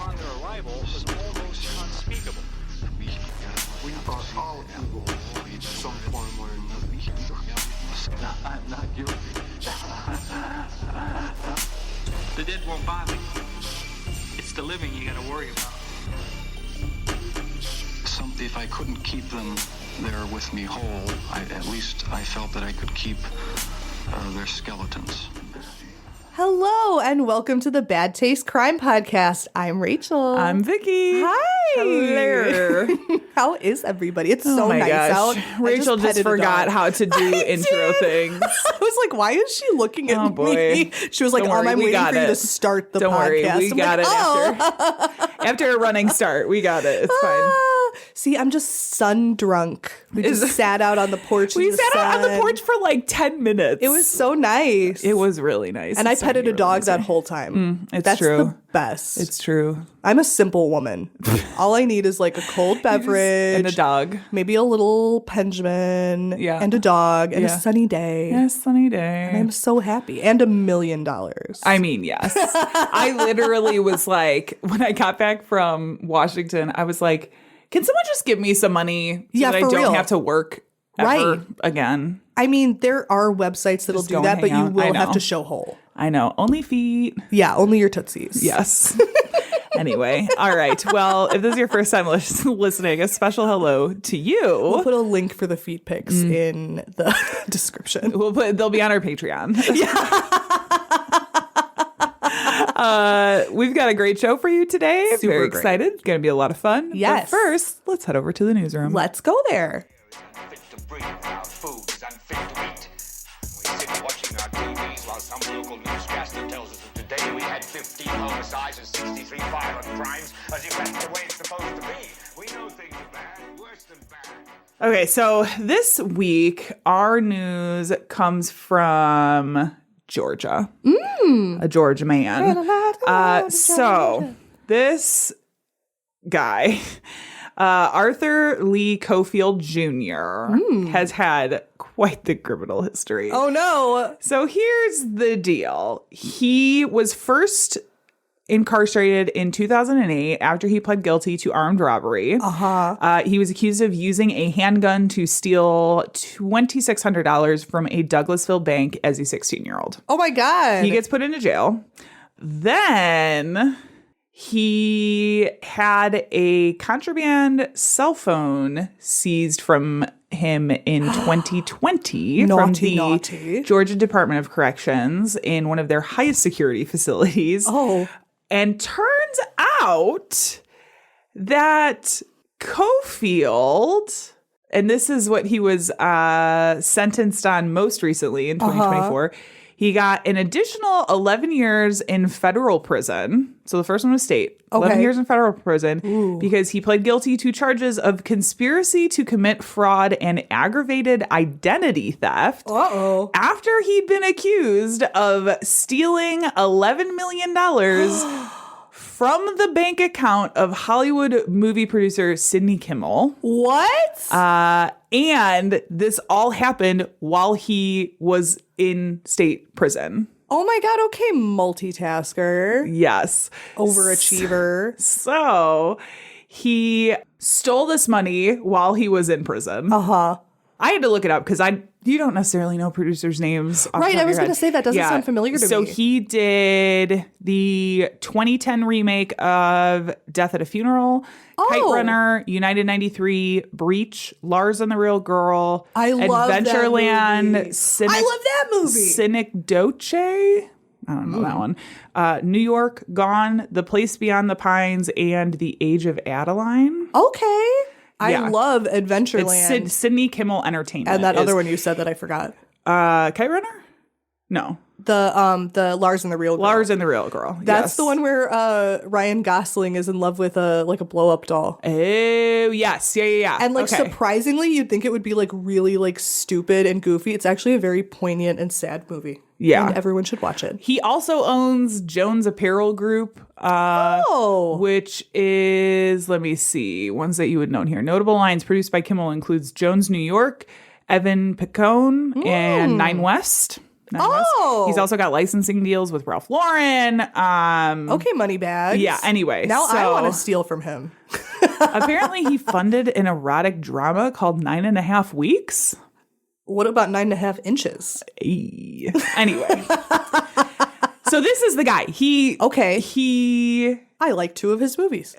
upon their arrival was almost unspeakable. We are all evil in some form or another. I'm not guilty. The dead won't bother you. It's the living you gotta worry about. If I couldn't keep them there with me whole, at least I felt that I could keep their skeletons. Hello, and welcome to the Bad Taste Crime Podcast. I'm Rachel. I'm Vicky. Hi. Hello. How is everybody? It's so nice out. Rachel just forgot how to do intro things. I was like, why is she looking at me? She was like, I'm waiting for you to start the podcast. Don't worry, we got it after. After a running start. We got it. It's fine. See, I'm just sun drunk. We just sat out on the porch. We sat out on the porch for like 10 minutes. It was so nice. It was really nice. And I petted a dog that whole time. That's true. The best. It's true. I'm a simple woman. All I need is like a cold beverage. And a dog. Maybe a little Benjamin. Yeah. And a dog. And a sunny day. Yeah, sunny day. And I'm so happy. And $1 million. I mean, yes. I literally was like, when I got back from Washington, I was like, can someone just give me some money so that I don't have to work ever again? I mean, there are websites that'll do that, but you will have to show whole. I know. Only feet. Yeah, only your tootsies. Yes. Anyway. All right. Well, if this is your first time listening, a special hello to you. We'll put a link for the feet pics in the description. They'll be on our Patreon. Yeah. We've got a great show for you today. Super Very great. excited. It's going to be a lot of fun. Yes. But first, let's head over to the newsroom. Let's go there. Unfit to breathe, our food is unfit to eat. We sit watching our TVs while some local newscaster tells us that today we had 15 homicides and 63 violent crimes, as if that's the way it's supposed to be. We know things are bad, worse than bad. Okay, so this week, our news comes from Georgia. A Georgia man. So this guy, Arthur Lee Cofield Jr., has had quite the criminal history. Oh, no. So here's the deal. He was first incarcerated in 2008 after he pled guilty to armed robbery. He was accused of using a handgun to steal $2,600 from a Douglasville bank as a 16-year-old. Oh, my God. He gets put into jail. Then he had a contraband cell phone seized from him in 2020 from the Georgia Department of Corrections in one of their highest security facilities. Oh. And turns out that Cofield, and this is what he was sentenced on most recently in 2024, he got an additional 11 years in federal prison. So the first one was state. 11 years in federal prison because he pled guilty to charges of conspiracy to commit fraud and aggravated identity theft. After he'd been accused of stealing $11 million from the bank account of Hollywood movie producer Sidney Kimmel. What? And this all happened while he was in state prison. Oh my God. Okay. Multitasker. Yes. Overachiever. So he stole this money while he was in prison. I had to look it up because you don't necessarily know producers' names. Right, I was going to say that doesn't sound familiar to me. So he did the 2010 remake of Death at a Funeral, Kite Runner, United 93, Breach, Lars and the Real Girl, I love Adventureland, that movie. I love that movie. Cynic Doce. I don't know that one. New York, Gone, The Place Beyond the Pines, and The Age of Adeline. Okay. I love Adventureland. It's Sidney Kimmel Entertainment. And that other one you said that I forgot. Kite Runner? No. The Lars and the Real Girl. Lars and the Real Girl. That's the one where Ryan Gosling is in love with a blow up doll. Oh yes, yeah. And surprisingly, you'd think it would be really stupid and goofy. It's actually a very poignant and sad movie. Yeah, and everyone should watch it. He also owns Jones Apparel Group, which is, let me see, ones that you would know here. Notable lines produced by Kimmel includes Jones New York, Evan Picone, and Nine West. Oh. He's also got licensing deals with Ralph Lauren. Okay, Moneybags. Yeah, anyway. Now I so want to steal from him. apparently he funded an erotic drama called 9.5 Weeks. What about 9.5 inches? Anyway. So this is the guy. He I like 2 of his movies.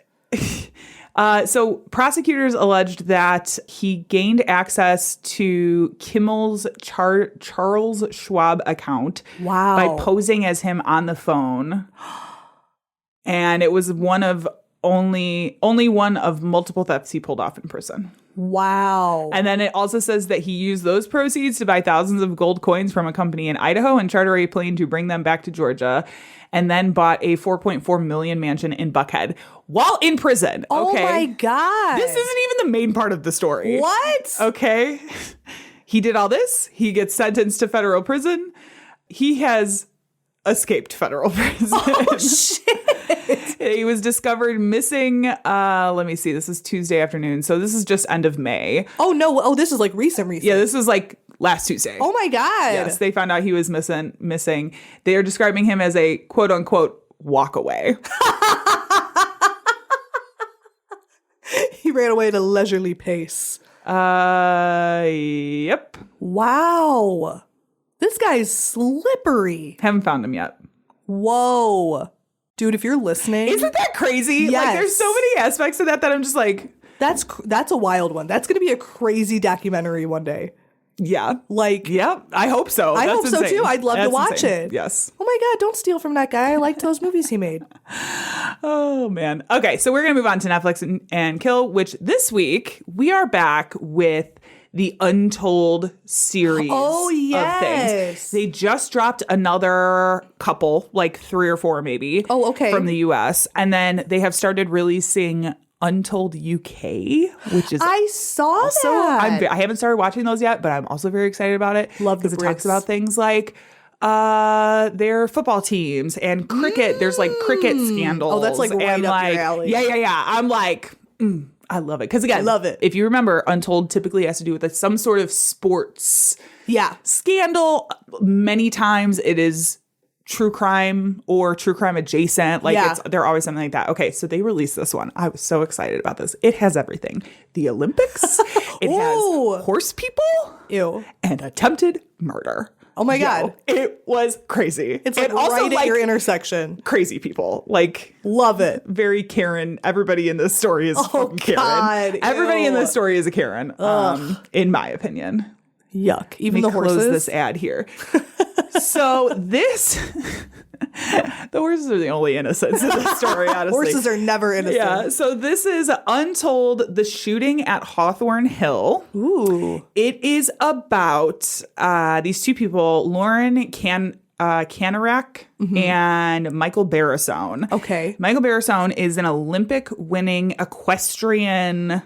So prosecutors alleged that he gained access to Kimmel's Charles Schwab account by posing as him on the phone. And it was only one of multiple thefts he pulled off in prison. Wow. And then it also says that he used those proceeds to buy thousands of gold coins from a company in Idaho and charter a plane to bring them back to Georgia, and then bought a $4.4 million mansion in Buckhead while in prison. Oh my God. This isn't even the main part of the story. What? Okay. He did all this. He gets sentenced to federal prison. He has escaped federal prison. Oh, shit. He was discovered missing. Let me see. This is Tuesday afternoon. So this is just end of May. Oh, no. Oh, this is like recent. Yeah, this was like last Tuesday. Oh, my God. Yes, they found out he was missing. They are describing him as a quote unquote walk away. He ran away at a leisurely pace. Yep. Wow. This guy's slippery. Haven't found him yet. Whoa. Dude, if you're listening. Isn't that crazy? Yes. Like, there's so many aspects of that I'm just like. That's a wild one. That's going to be a crazy documentary one day. Yeah. Like. Yeah, I hope so. I That's hope so insane. too. I'd love to That's watch insane. it. Yes. Oh my God, don't steal from that guy. I liked those movies he made. Oh, man. Okay, so we're going to move on to Netflix and Kill, which this week we are back with the Untold series Oh, of things. yes. They just dropped another couple, like 3 or 4 maybe. Oh, okay. From the US. And then they have started releasing Untold UK, which is I saw also, that. I haven't started watching those yet, but I'm also very excited about it. Love the because it talks Brits. about things like their football teams and cricket. There's like cricket scandals. Oh, that's like right and up your alley. Yeah. I'm like, I love it. Because again, I love it. If you remember, Untold typically has to do with like some sort of sports scandal. Many times it is true crime or true crime adjacent. Like they're always something like that. Okay, so they released this one. I was so excited about this. It has everything. The Olympics. It has horse people. Ew. And attempted murder. Oh my God. It was crazy. It's like right at your intersection. Crazy people. Like, love it. very Karen. Everybody in this story is fucking Karen. God, Everybody in ew. this story is a Karen, in my opinion. Yuck. Even Let the me close horses. this ad here. So this, the horses are the only innocents in this story, honestly. Horses are never innocent. Yeah, so this is Untold, the shooting at Hawthorne Hill. Ooh. It is about these 2 people, Lauren Canarak and Michael Barrisone. Okay. Michael Barrisone is an Olympic-winning equestrian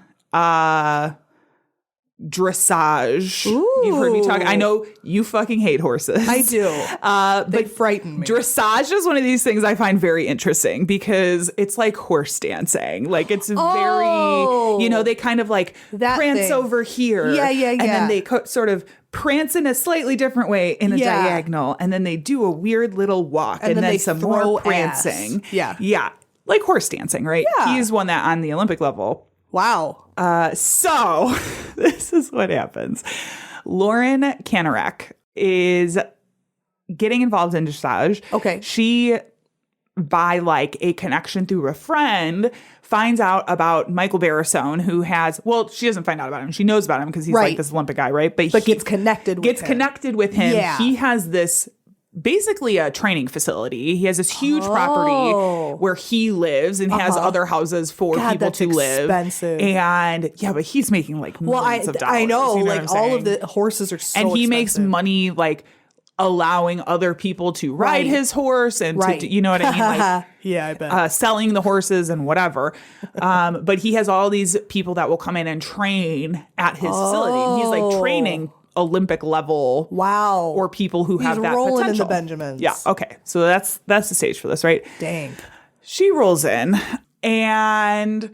dressage. Ooh. You've heard me talk. I know you fucking hate horses. I do. They frighten me. Dressage is one of these things I find very interesting because it's like horse dancing. Like it's very, they kind of like That prance thing. over here. Yeah. And then they sort of prance in a slightly different way in a Yeah. diagonal. And then they do a weird little walk and then they some throw more ass. prancing. Yeah. Yeah. Like horse dancing, right? Yeah. He's won that on the Olympic level. Wow. So this is what happens. Lauren Canarak is getting involved in dressage. Okay. She, by like a connection through a friend, finds out about Michael Barrisone, who has, she doesn't find out about him. She knows about him because he's like this Olympic guy, right? But gets connected with him. Yeah. He has this basically a training facility. He has this huge property where he lives and has other houses for people that's to live. Expensive. And but he's making like millions of dollars. I know, you like what I'm all of saying? the horses are so and he expensive. makes money like allowing other people to ride his horse and to, you know what I mean? Like, yeah, I bet. Selling the horses and whatever. But he has all these people that will come in and train at his facility. And he's like training Olympic level or people who have that rolling potential. in the Benjamins. Yeah, okay. So that's the stage for this, right? Dang. She rolls in and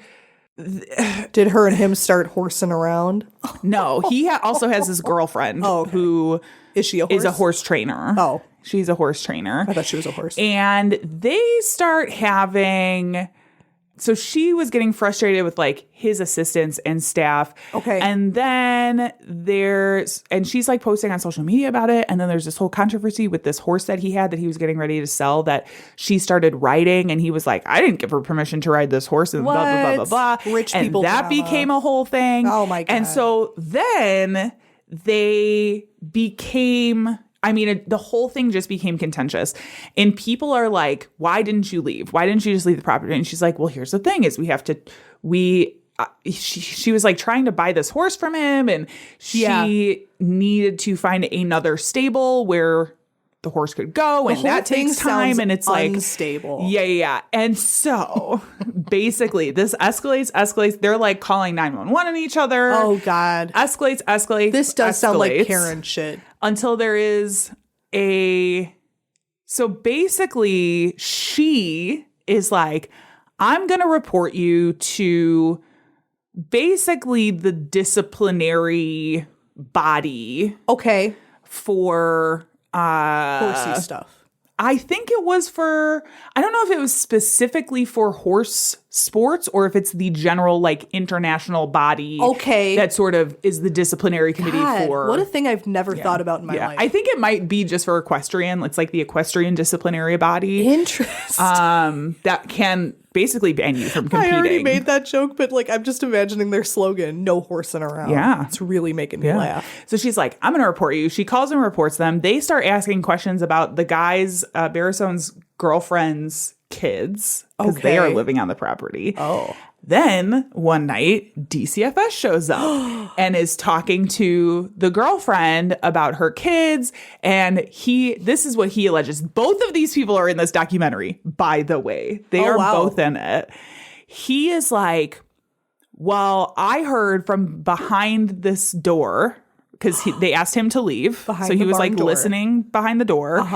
Did her and him start horsing around? No, he also has his girlfriend who Is she a horse? is a horse trainer. Oh. She's a horse trainer. I thought she was a horse. And they start having... So she was getting frustrated with like his assistants and staff. Okay. And then she's like posting on social media about it. And then there's this whole controversy with this horse that he had that he was getting ready to sell that she started riding. And he was like, I didn't give her permission to ride this horse and blah, blah, blah, blah, blah. Rich and people that drama. became a whole thing. Oh my God. And so then they became... I mean, the whole thing just became contentious. And people are like, why didn't you leave? Why didn't you just leave the property? And she's like, well, here's the thing is she was like trying to buy this horse from him. And she needed to find another stable where the horse could go. And that takes time. And it's like unstable. Yeah. And so basically this escalates. They're like calling 911 on each other. Oh God. Escalates. This does sound like Karen shit. Until there is so basically she is like, I'm going to report you to basically the disciplinary body. Okay. For horsey stuff. I think it was I don't know if it was specifically for horse sports or if it's the general like international body. Okay. That sort of is the disciplinary committee for. What a thing I've never thought about in my life. I think it might be just for equestrian. It's like the equestrian disciplinary body. Interesting. That can basically ban you from competing. I already made that joke, but like I'm just imagining their slogan, no horsing around. Yeah. It's really making me laugh. So she's like, I'm going to report you. She calls and reports them. They start asking questions about the guy's, Barrisone's girlfriend's kids because they are living on the property. Oh. Then one night, DCFS shows up and is talking to the girlfriend about her kids. And this is what he alleges. Both of these people are in this documentary, by the way. They are both in it. He is like, well, I heard from behind this door because they asked him to leave. So he was like listening behind the door.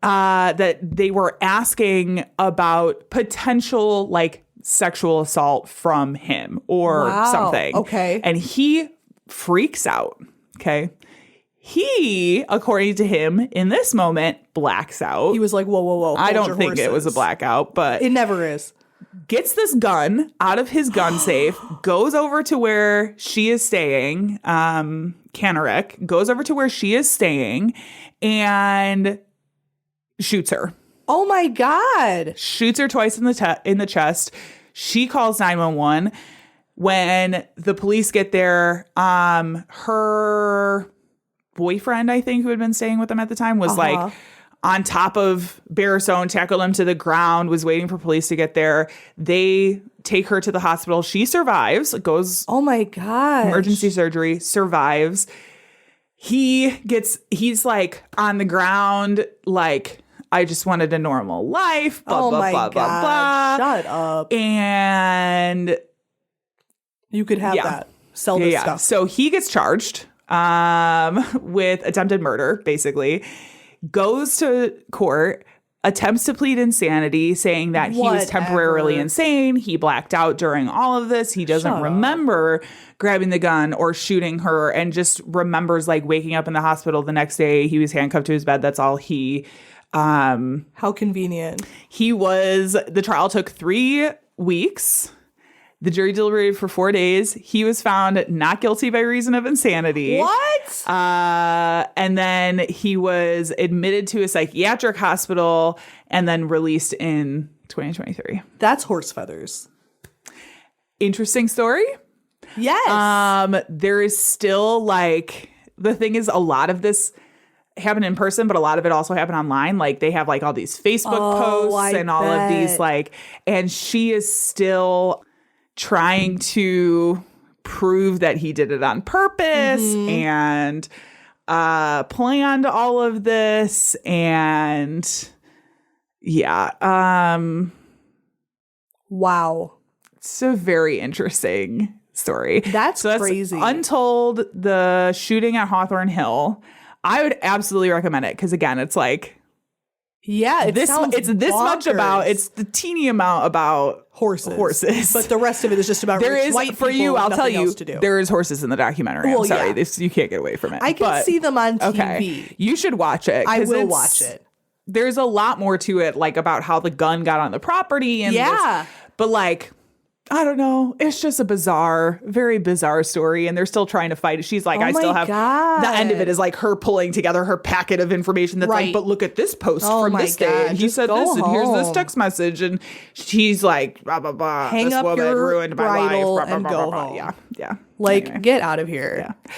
That they were asking about potential like sexual assault from him or something. Okay. And he freaks out. Okay. He, according to him, in this moment, blacks out. He was like, whoa. I don't think it was a blackout, but it never is. Gets this gun out of his gun safe, goes over to where she is staying, Kanarek, goes over to where she is staying, and shoots her. Oh my God. Shoots her twice in the chest. She calls 911. When the police get there, her boyfriend, I think, who had been staying with them at the time, was like on top of Barrisone, tackled him to the ground, was waiting for police to get there. They take her to the hospital. She survives, goes oh my God, emergency surgery, survives. He's like on the ground, like, I just wanted a normal life, blah, blah, blah, blah, blah. Shut up. And you could have that. Sell this stuff. So he gets charged with attempted murder, basically. Goes to court, attempts to plead insanity, saying that he was temporarily insane. He blacked out during all of this. He doesn't remember grabbing the gun or shooting her, and just remembers like waking up in the hospital the next day. He was handcuffed to his bed. That's all he... how convenient. The trial took 3 weeks. The jury deliberated for 4 days. He was found not guilty by reason of insanity. What? And then he was admitted to a psychiatric hospital and then released in 2023. That's horse feathers. Interesting story. Yes. There is still like, the thing is, a lot of this happened in person, but a lot of it also happened online. Like they have like all these Facebook posts and all of these like, and she is still trying to prove that he did it on purpose and planned all of this. And wow. It's a very interesting story. That's crazy. Untold, the shooting at Hawthorne Hill. I would absolutely recommend it because, again, it's like Yeah, It's this much about, it's the teeny amount about horses. But the rest of it is just about rich white for people you, with I'll tell nothing you, else to do. there is horses in the documentary. Well, I'm sorry. yeah. You can't get away from it. I can see them on TV. Okay. You should watch it. I will watch it. There's a lot more to it, like about how the gun got on the property. And but like, I don't know. It's just a very bizarre story. And they're still trying to fight it. She's like, I still have the end of it is like her pulling together her packet of information that's like, but look at this post from this day. And he said this, and here's this text message. And she's like, blah, blah, blah. Hang this up woman your ruined my life. bridle Blah, blah, and blah, go blah, blah. home. Yeah. Yeah. Like, Anyway. get out of here. Yeah.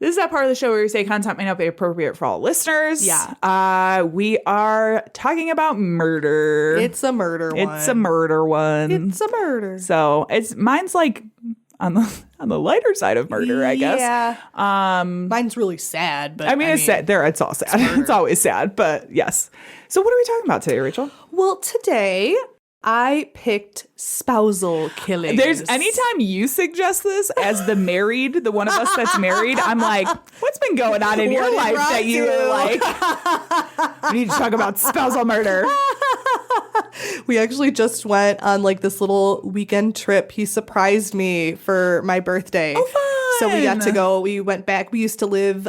This is that part of the show where we say content may not be appropriate for all listeners. Yeah. We are talking about murder. It's a murder one. It's a murder one. It's a murder. So mine's like on the lighter side of murder, I guess. Yeah. Mine's really sad, but I mean, it's sad. It's all sad. It's always sad, but yes. So what are we talking about today, Rachel? Well, today I picked spousal killings. Anytime you suggest this as the one of us that's married, I'm like, what's been going on in your life that you like? We need to talk about spousal murder. We actually just went on like this little weekend trip. He surprised me for my birthday. Oh, fun. So we got to go. We went back. We used to live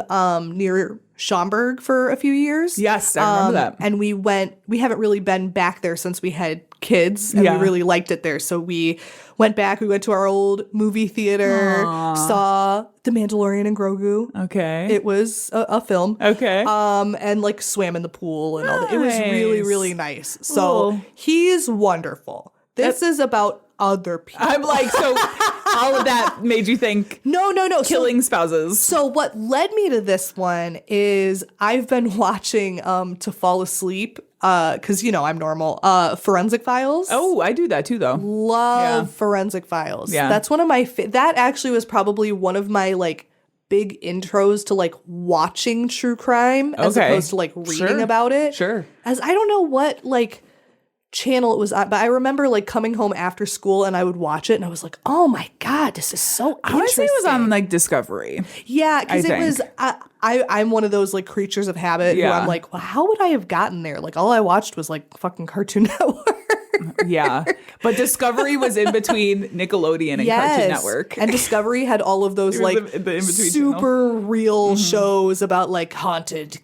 near Schaumburg for a few years. Yes, I remember that. And we haven't really been back there since we had kids, and we really liked it there. So we went back. We went to our old movie theater, saw The Mandalorian and Grogu. Okay. It was a film. Okay. And like swam in the pool and all that. It was really, really nice. So Cool. he's wonderful. This is about other people. I'm like, so all of that made you think No. killing spouses. So what led me to this one is I've been watching to fall asleep because I'm normal. Forensic Files. Oh, I do that too, though. Love Forensic Files. Yeah. That's one of my that actually was probably one of my like big intros to like watching true crime as opposed to like reading about it. Sure. As I don't know what like channel it was on, but I remember like coming home after school and I would watch it and I was like, oh my God, this is so interesting. I want to say it was on like Discovery. Yeah, because I it was, I'm one of those like creatures of habit who I'm like, well, how would I have gotten there? Like all I watched was like fucking Cartoon Network. Yeah. But Discovery was in between Nickelodeon and Cartoon Network. And Discovery had all of those like the in-between super real shows about like haunted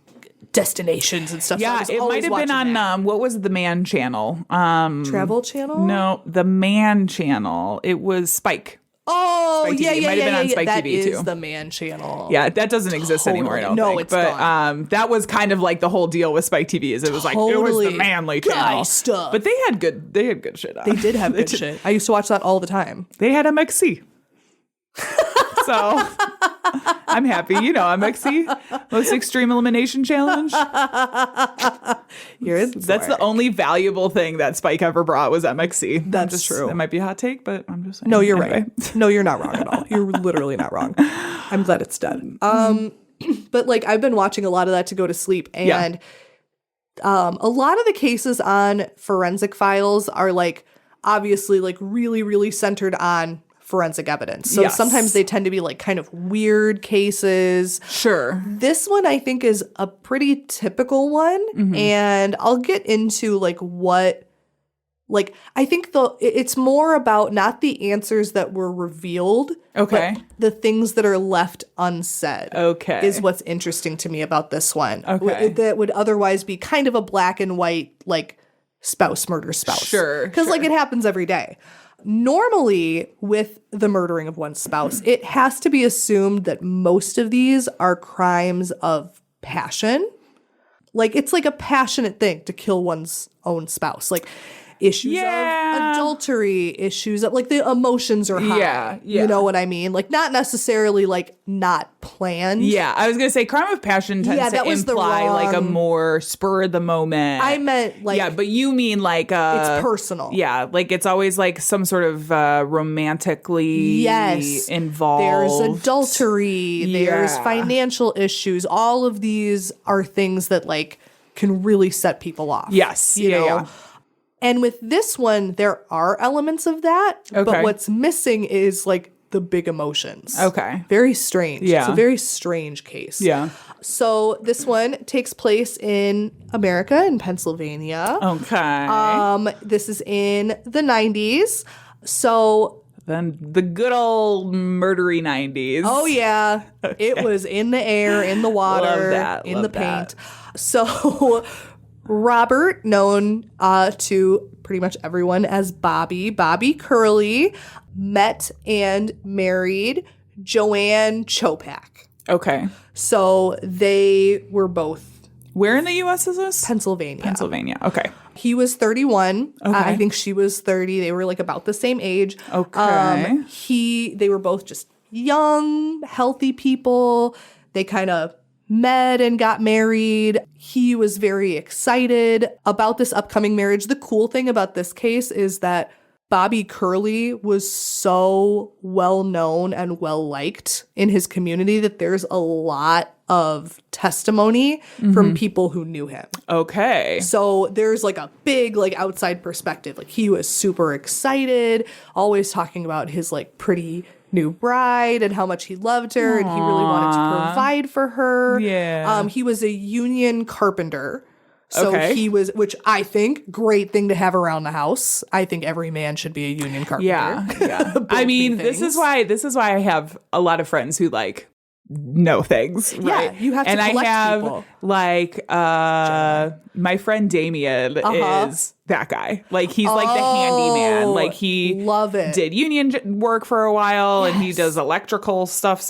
destinations and stuff. Yeah, so it might have been on that. what was the Man Channel? Travel Channel? No, the Man Channel. It was Spike. Oh, Spike TV. yeah, It yeah, might have been on yeah. Spike That TV is too. the Man Channel. Yeah, that doesn't exist anymore, I don't think. It's but gone. that was kind of like the whole deal with Spike TV is it was like it was the manly channel. Guy stuff. But they had good shit on. They did have good shit. I used to watch that all the time. They had MXC. So I'm happy. MXC, Most Extreme Elimination Challenge. That's the only valuable thing that Spike ever brought was MXC. That's true. That might be a hot take, but I'm just saying. No, you're Anyway. right. No, you're not wrong at all. You're literally not wrong. I'm glad it's done. But like I've been watching a lot of that to go to sleep, and a lot of the cases on Forensic Files are like obviously like really, really centered on forensic evidence. So sometimes they tend to be like kind of weird cases. Sure. This one I think is a pretty typical one, and I'll get into like what. Like, I think it's more about not the answers that were revealed, but the things that are left unsaid. Okay. Is what's interesting to me about this one. Okay. That would otherwise be kind of a black and white, like, spouse murder spouse. Sure. Because, like, it happens every day. Normally, with the murdering of one's spouse, it has to be assumed that most of these are crimes of passion. Like, it's like a passionate thing to kill one's own spouse. Like, issues of adultery, issues of like the emotions are high. Yeah. You know what I mean? Like not necessarily like not planned. Yeah, I was gonna say crime of passion tends to imply like a more spur of the moment. I meant like but you mean like it's personal. Yeah, like it's always like some sort of romantically involved. There's adultery. There's financial issues. All of these are things that like can really set people off. Yes. You know? Yeah. And with this one, there are elements of that, but what's missing is like the big emotions. Okay. Very strange. Yeah. It's a very strange case. Yeah. So this one takes place in America, in Pennsylvania. Okay. This is in the 90s. So Then the good old murdery 90s. oh yeah, it was in the air, in the water, Love that, in love the that. paint. So Robert, known to pretty much everyone as Bobby Curley, met and married Joanne Chopak. Okay. So they were both Where in the U.S. is this? Pennsylvania. Pennsylvania. Okay. He was 31. Okay. I think she was 30. They were like about the same age. Okay. They were both just young, healthy people. They kind of met and got married. He was very excited about this upcoming marriage. The cool thing about this case is that Bobby Curley was so well known and well liked in his community that there's a lot of testimony from people who knew him. Okay. So there's like a big like outside perspective. Like he was super excited, always talking about his like pretty new bride and how much he loved her and he really wanted to provide for her. Yeah. He was a union carpenter. So Okay. he was, which I think, great thing to have around the house. I think every man should be a union carpenter. Yeah. I mean, this is why I have a lot of friends who like know things, right? Yeah, you have to and collect I have people. like my friend Damien is that guy. Like he's like the handyman. Like he love it. did union work for a while and he Yes. does electrical stuff.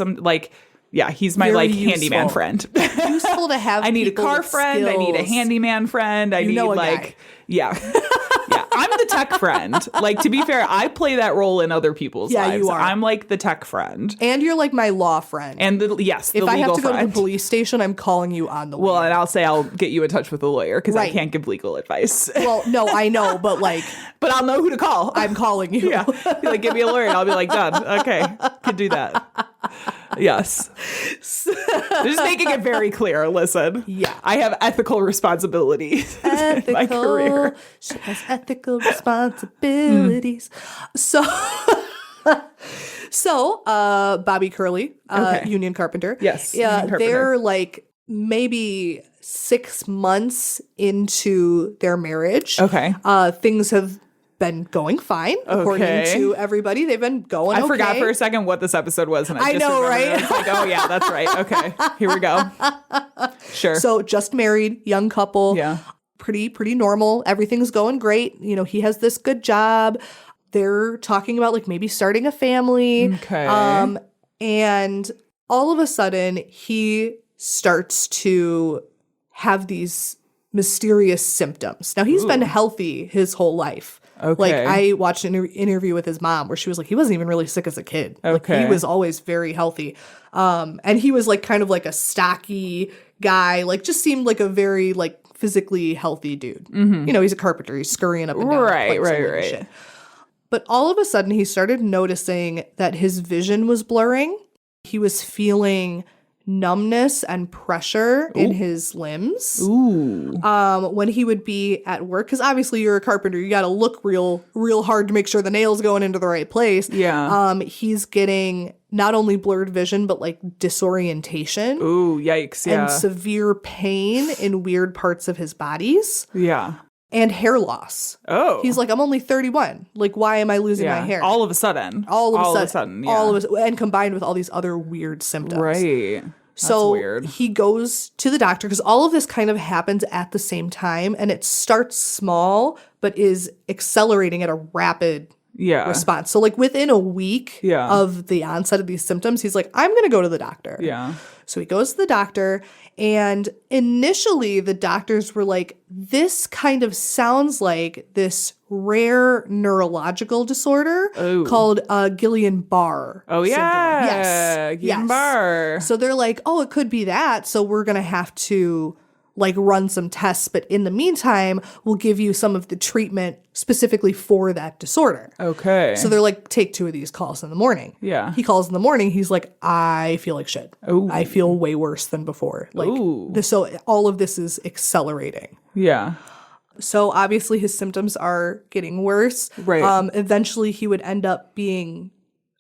Yeah, he's my Very like useful. handyman friend. Useful to have. I need a people car with friend. I need a skills. handyman friend. I You need know a like, guy. yeah. Yeah, I'm the tech friend. Like, to be fair, I play that role in other people's Yeah, lives. you are. I'm like the tech friend. And you're like my law friend. And the if legal I have to go friend. to the police station, I'm calling you on the way. Well, and I'll say I'll get you in touch with a lawyer because I Right. can't give legal advice. Well, no, I know, but like But I'll know who to call. I'm calling you. yeah. Be like, give me a lawyer. And I'll be like, done. Okay. Could do that. Yes. Just making it very clear. Listen. Yeah. I have ethical responsibilities in my career. She has ethical responsibilities. So Bobby Curley, Okay. union carpenter. Yes, Yeah. union carpenter. They're like maybe 6 months into their marriage. Okay. Things have been going fine according Okay. to everybody. They've been going. I forgot okay. for a second what this episode was, and I I just know, remembered. right? I was like, oh yeah, that's right. Okay, here we go. Sure. So just married, young couple. Yeah. Pretty normal. Everything's going great. You know, he has this good job. They're talking about like maybe starting a family. Okay. And all of a sudden he starts to have these mysterious symptoms. Now he's been healthy his whole life. Okay. Like I watched an interview with his mom where she was like, he wasn't even really sick as a kid. Like Okay. he was always very healthy. And he was like kind of like a stocky guy, like just seemed like a very like physically healthy dude. You know, he's a carpenter. He's scurrying up and down. Right, places and right. shit. But all of a sudden he started noticing that his vision was blurring. He was feeling numbness and pressure in his limbs. Ooh. When he would be at work, because obviously you're a carpenter, you got to look real hard to make sure the nail's going into the right place. Yeah. He's getting not only blurred vision but like disorientation Ooh. Yikes. Yeah. and severe pain in weird parts of his bodies yeah. and hair loss. Oh. He's like, I'm only 31. Like, why am I losing yeah. my hair? All of a sudden. all of a sudden, Yeah. all of a, and combined with all these other weird symptoms. Right. So That's weird. he goes to the doctor because all of this kind of happens at the same time and it starts small but is accelerating at a rapid Yeah. response. So like within a week Yeah. of the onset of these symptoms, he's like, I'm going to go to the doctor. Yeah. So he goes to the doctor, and initially the doctors were like, this kind of sounds like this rare neurological disorder called Guillain-Barré Oh syndrome. yeah. Guillain-Barré. So they're like, oh, it could be that. So we're going to have to like run some tests. But in the meantime, we'll give you some of the treatment specifically for that disorder. Okay. So they're like, take 2 of these calls in the morning. Yeah. He calls in the morning. He's like, I feel like shit. Ooh. I feel way worse than before. Like, Ooh. so all of this is accelerating. yeah. So obviously his symptoms are getting worse. Right. Eventually he would end up being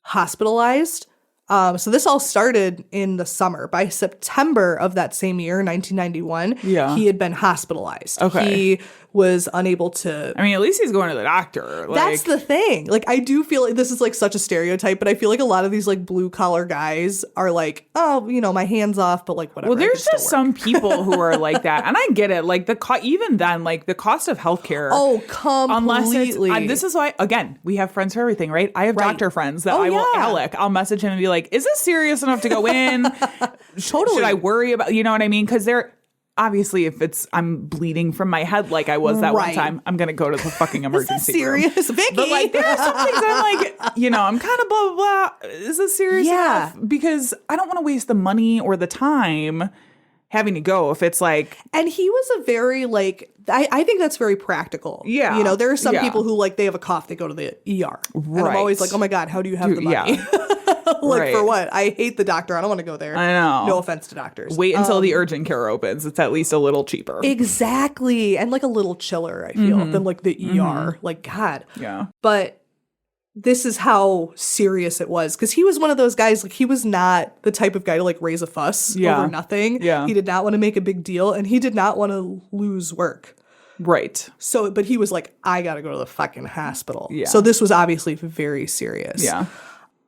hospitalized So this all started in the summer. By September of that same year, 1991, he had been hospitalized. Okay. He was unable to... I mean, at least he's going to the doctor. That's the thing. Like, I do feel like this is like such a stereotype, but I feel like a lot of these like blue collar guys are like, oh, you know, my hand's off, but like whatever. Well, there's just some people who are like that. And I get it. Like even then, like the cost of healthcare. Oh, completely. Unless this is why, again, we have friends for everything, right? I have doctor friends that I'll message him and be like, is this serious enough to go in? Totally. Should I worry about, you know what I mean? Because they're, obviously, if I'm bleeding from my head like I was that one time, I'm going to go to the fucking emergency room. Serious, Vicky? But like, there are some things I'm like, you know, I'm kind of blah, blah, blah. Is this serious enough? Because I don't want to waste the money or the time having to go if it's like... And he was a very like... I think that's very practical. Yeah. You know, there are some people who like, they have a cough, they go to the ER. And I'm always like, oh my God, how do you have the money? Like, for what? I hate the doctor. I don't want to go there. I know. No offense to doctors. Wait until the urgent care opens. It's at least a little cheaper. Exactly. And like a little chiller, I feel, than like the ER. Like, God. Yeah. But this is how serious it was. Because he was one of those guys, like, he was not the type of guy to like raise a fuss over nothing. Yeah. He did not want to make a big deal, and he did not want to lose work. Right. So, but he was like, I got to go to the fucking hospital. Yeah. So this was obviously very serious. Yeah.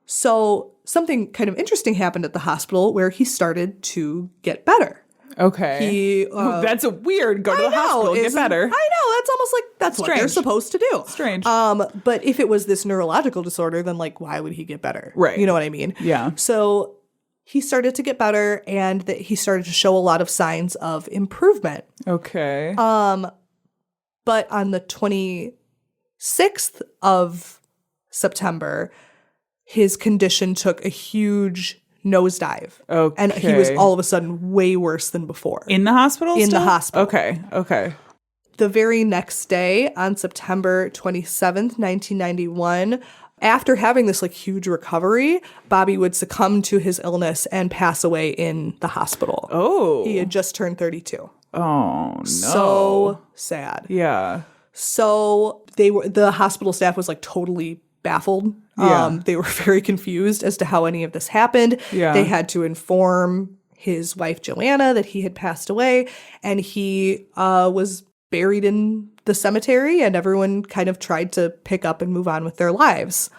So something kind of interesting happened at the hospital where he started to get better. Okay. That's a weird, go to the hospital, get better. I know. That's almost like, that's what they're supposed to do. Strange. But if it was this neurological disorder, then like, why would he get better? Right. You know what I mean? Yeah. So he started to get better, and that he started to show a lot of signs of improvement. Okay. But on the 26th of September, his condition took a huge nosedive. Okay. And he was all of a sudden way worse than before. In the hospital In still? the hospital. Okay. The very next day, on September 27th, 1991, after having this like huge recovery, Bobby would succumb to his illness and pass away in the hospital. Oh. He had just turned 32. Oh, no. So sad. Yeah. So the hospital staff was like totally baffled. Yeah. They were very confused as to how any of this happened. Yeah. They had to inform his wife Joanna that he had passed away, and he was buried in the cemetery, and everyone kind of tried to pick up and move on with their lives.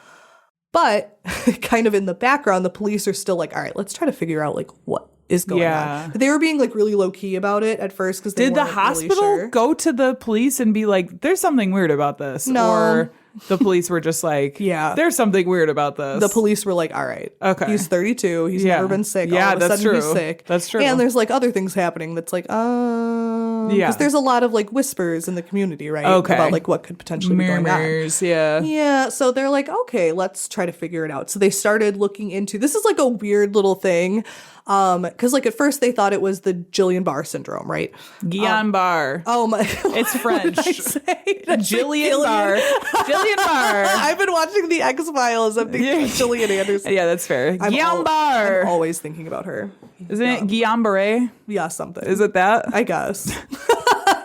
But kind of in the background, the police are still like, all right, let's try to figure out like what is going on. But they were being like really low key about it at first because they Did the weren't hospital really sure. go to the police and be like, there's something weird about this? No. Or the police were just like, Yeah. there's something weird about this? The police were like, all right, Okay. he's 32. He's Yeah. never been sick. Yeah, All of a that's sudden he's true. sick. That's true. And there's like other things happening that's like, Yeah. because there's a lot of like whispers in the community, right? Okay. About like what could potentially be going on. Murmurs, yeah. Yeah, so they're like, okay, let's try to figure it out. So they started looking into, this is like a weird little thing, because like at first they thought it was the Guillain-Barré syndrome, right? Guillain-Barré. Oh my, It's French. What did I say? Did I say Guillain-Barré. Guillain-Barré. I've been watching the X-Files. I'm thinking of Gillian Anderson. Yeah, that's fair. I'm Guillain-Barré. always thinking about her. Isn't it Guillain-Barré? Yeah, something. Is it that? I guess.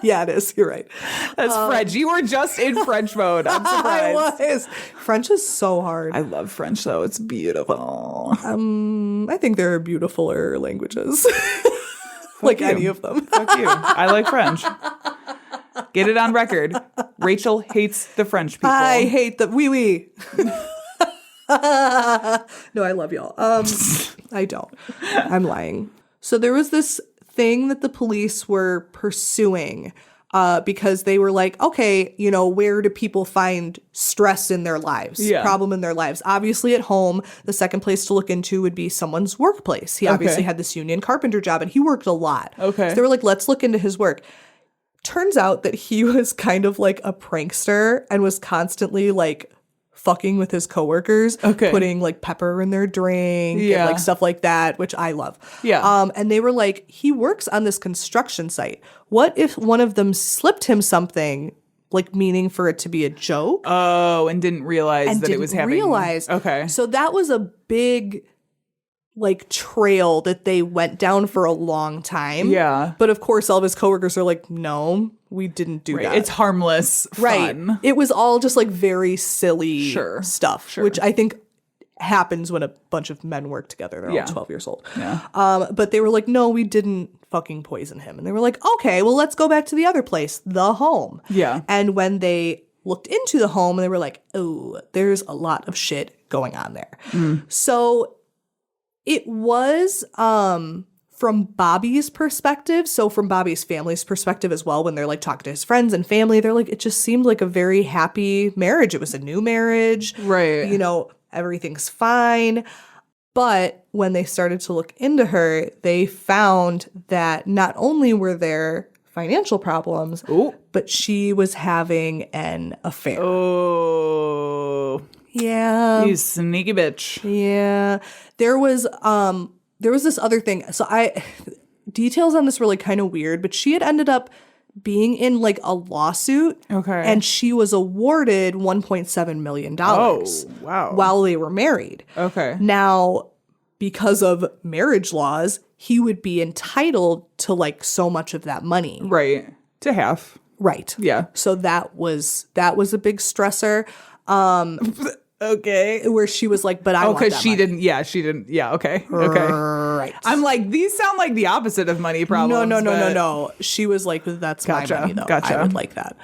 Yeah, it is. You're right. That's French. You were just in French mode. I'm I surprised. was. French is so hard. I love French, though. It's beautiful. I think there are beautifuler languages. Like you. any of them. Fuck you. I like French. Get it on record. Rachel hates the French people. I hate the wee. No, I love y'all. I don't. I'm lying. So there was this thing that the police were pursuing because they were like, okay, you know, where do people find stress in their lives, problem in their lives? Obviously at home, the second place to look into would be someone's workplace. He obviously had this union carpenter job and he worked a lot. Okay. So they were like, let's look into his work. Turns out that he was kind of like a prankster and was constantly like fucking with his coworkers, putting like pepper in their drink and like stuff like that, which I love. Yeah. And they were like, he works on this construction site. What if one of them slipped him something, like meaning for it to be a joke? Oh, and didn't realize that it was happening. Okay. So that was a big like trail that they went down for a long time. Yeah. But of course, all of his coworkers are like, no, we didn't do that. It's harmless fun. Right. It was all just like very silly stuff, which I think happens when a bunch of men work together. They're Yeah. all 12 years old. Yeah. But they were like, no, we didn't fucking poison him. And they were like, okay, well, let's go back to the other place, the home. Yeah. And when they looked into the home, they were like, oh, there's a lot of shit going on there. So it was from Bobby's perspective, so from Bobby's family's perspective as well, when they're like talking to his friends and family, they're like, it just seemed like a very happy marriage. It was a new marriage. Right. You know, everything's fine. But when they started to look into her, they found that not only were there financial problems, but she was having an affair. Oh. Yeah. You sneaky bitch. Yeah. There was this other thing. So details on this were like kind of weird, but she had ended up being in like a lawsuit. Okay. And she was awarded $1.7 million. Oh, wow. While they were married. Okay. Now, because of marriage laws, he would be entitled to like so much of that money. Right. To half. Right. Yeah. So that was a big stressor. Okay. Where she was like, but I want that because she money. didn't. Yeah, she didn't. Yeah. Okay. Okay. Right. I'm like, these sound like the opposite of money problems. No. She was like, that's Gotcha, my money though. gotcha. I would like that.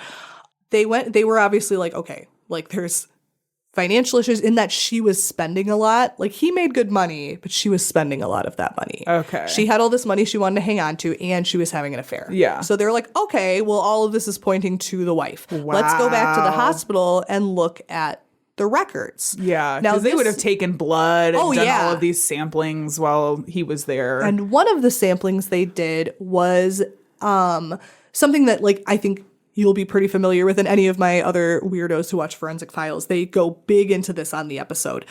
They were obviously like, okay, like there's financial issues in that she was spending a lot. Like he made good money, but she was spending a lot of that money. Okay. She had all this money she wanted to hang on to, and she was having an affair. Yeah. So they're like, okay, well, all of this is pointing to the wife. Let's go back to the hospital and look at the records. Yeah. Now Because they would have this- taken blood and Oh, done yeah. all of these samplings while he was there. And one of the samplings they did was something that, like, I think you'll be pretty familiar with, and any of my other weirdos who watch Forensic Files, they go big into this on the episode,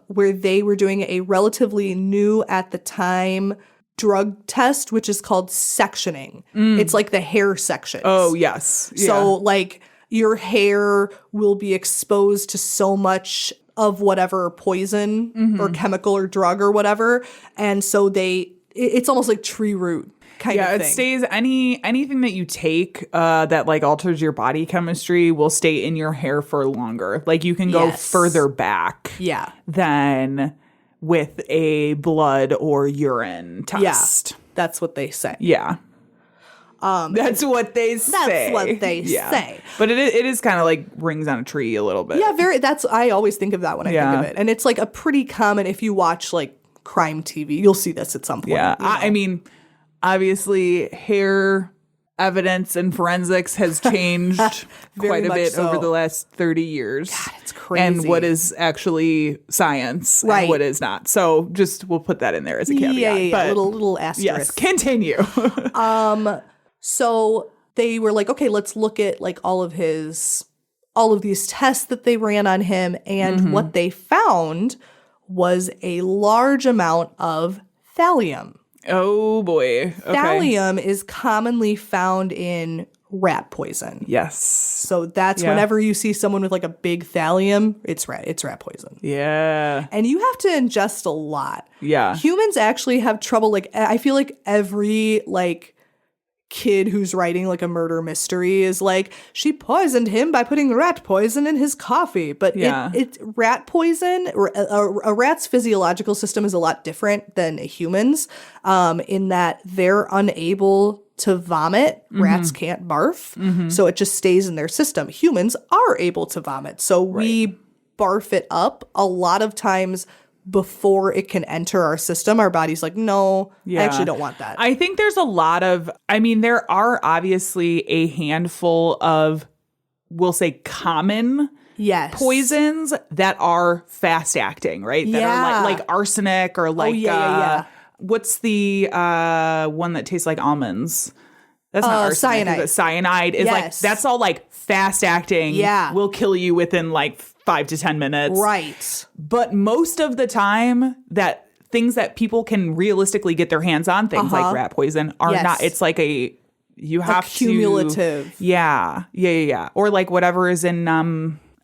where they were doing a relatively new at the time drug test, which is called sectioning. It's like the hair sections. Oh, yes. Yeah. So, like, your hair will be exposed to so much of whatever poison or chemical or drug or whatever. And so it's almost like tree root kind of thing. It stays anything that you take that like alters your body chemistry will stay in your hair for longer. Like you can go Yes. further back Yeah. than with a blood or urine Yeah. test. That's what they say. Yeah. That's what they say. That's what they say. But it is kind of like rings on a tree a little bit. Yeah, I always think of that when I think Yeah. of it. And it's like a pretty common, if you watch like crime TV, you'll see this at some point. Yeah. you know? I mean, obviously hair evidence and forensics has changed quite a much bit so. over the last 30 years. God, it's crazy. And what is actually science Right. and what is not. So we'll put that in there as a caveat. Yeah. But Little asterisk. yes, continue. So they were like, okay, let's look at like all of these tests that they ran on him. And what they found was a large amount of thallium. Oh boy. Okay. Thallium is commonly found in rat poison. Yes. So that's Yeah. whenever you see someone with like a big thallium, it's rat poison. Yeah. And you have to ingest a lot. Yeah. Humans actually have trouble. Like, I feel like every like kid who's writing like a murder mystery is like, she poisoned him by putting rat poison in his coffee. But Yeah. it's rat poison, or a rat's physiological system is a lot different than a human's, in that they're unable to vomit. Rats can't barf. So it just stays in their system. Humans are able to vomit. So we barf it up a lot of times before it can enter our system. Our body's like, no, I actually don't want that. I think there's a lot of, there are obviously a handful of, we'll say, common yes. poisons that are fast acting, right? That Yeah. are like arsenic or like, yeah. what's the one that tastes like almonds? That's not arsenic. cyanide. But cyanide is like, Yes. that's all like fast acting. Yeah. Will kill you within like 5 to 10 minutes. Right. But most of the time, that things that people can realistically get their hands on, things like rat poison, are Yes. not. It's like you have to cumulative. Yeah. Or like whatever is in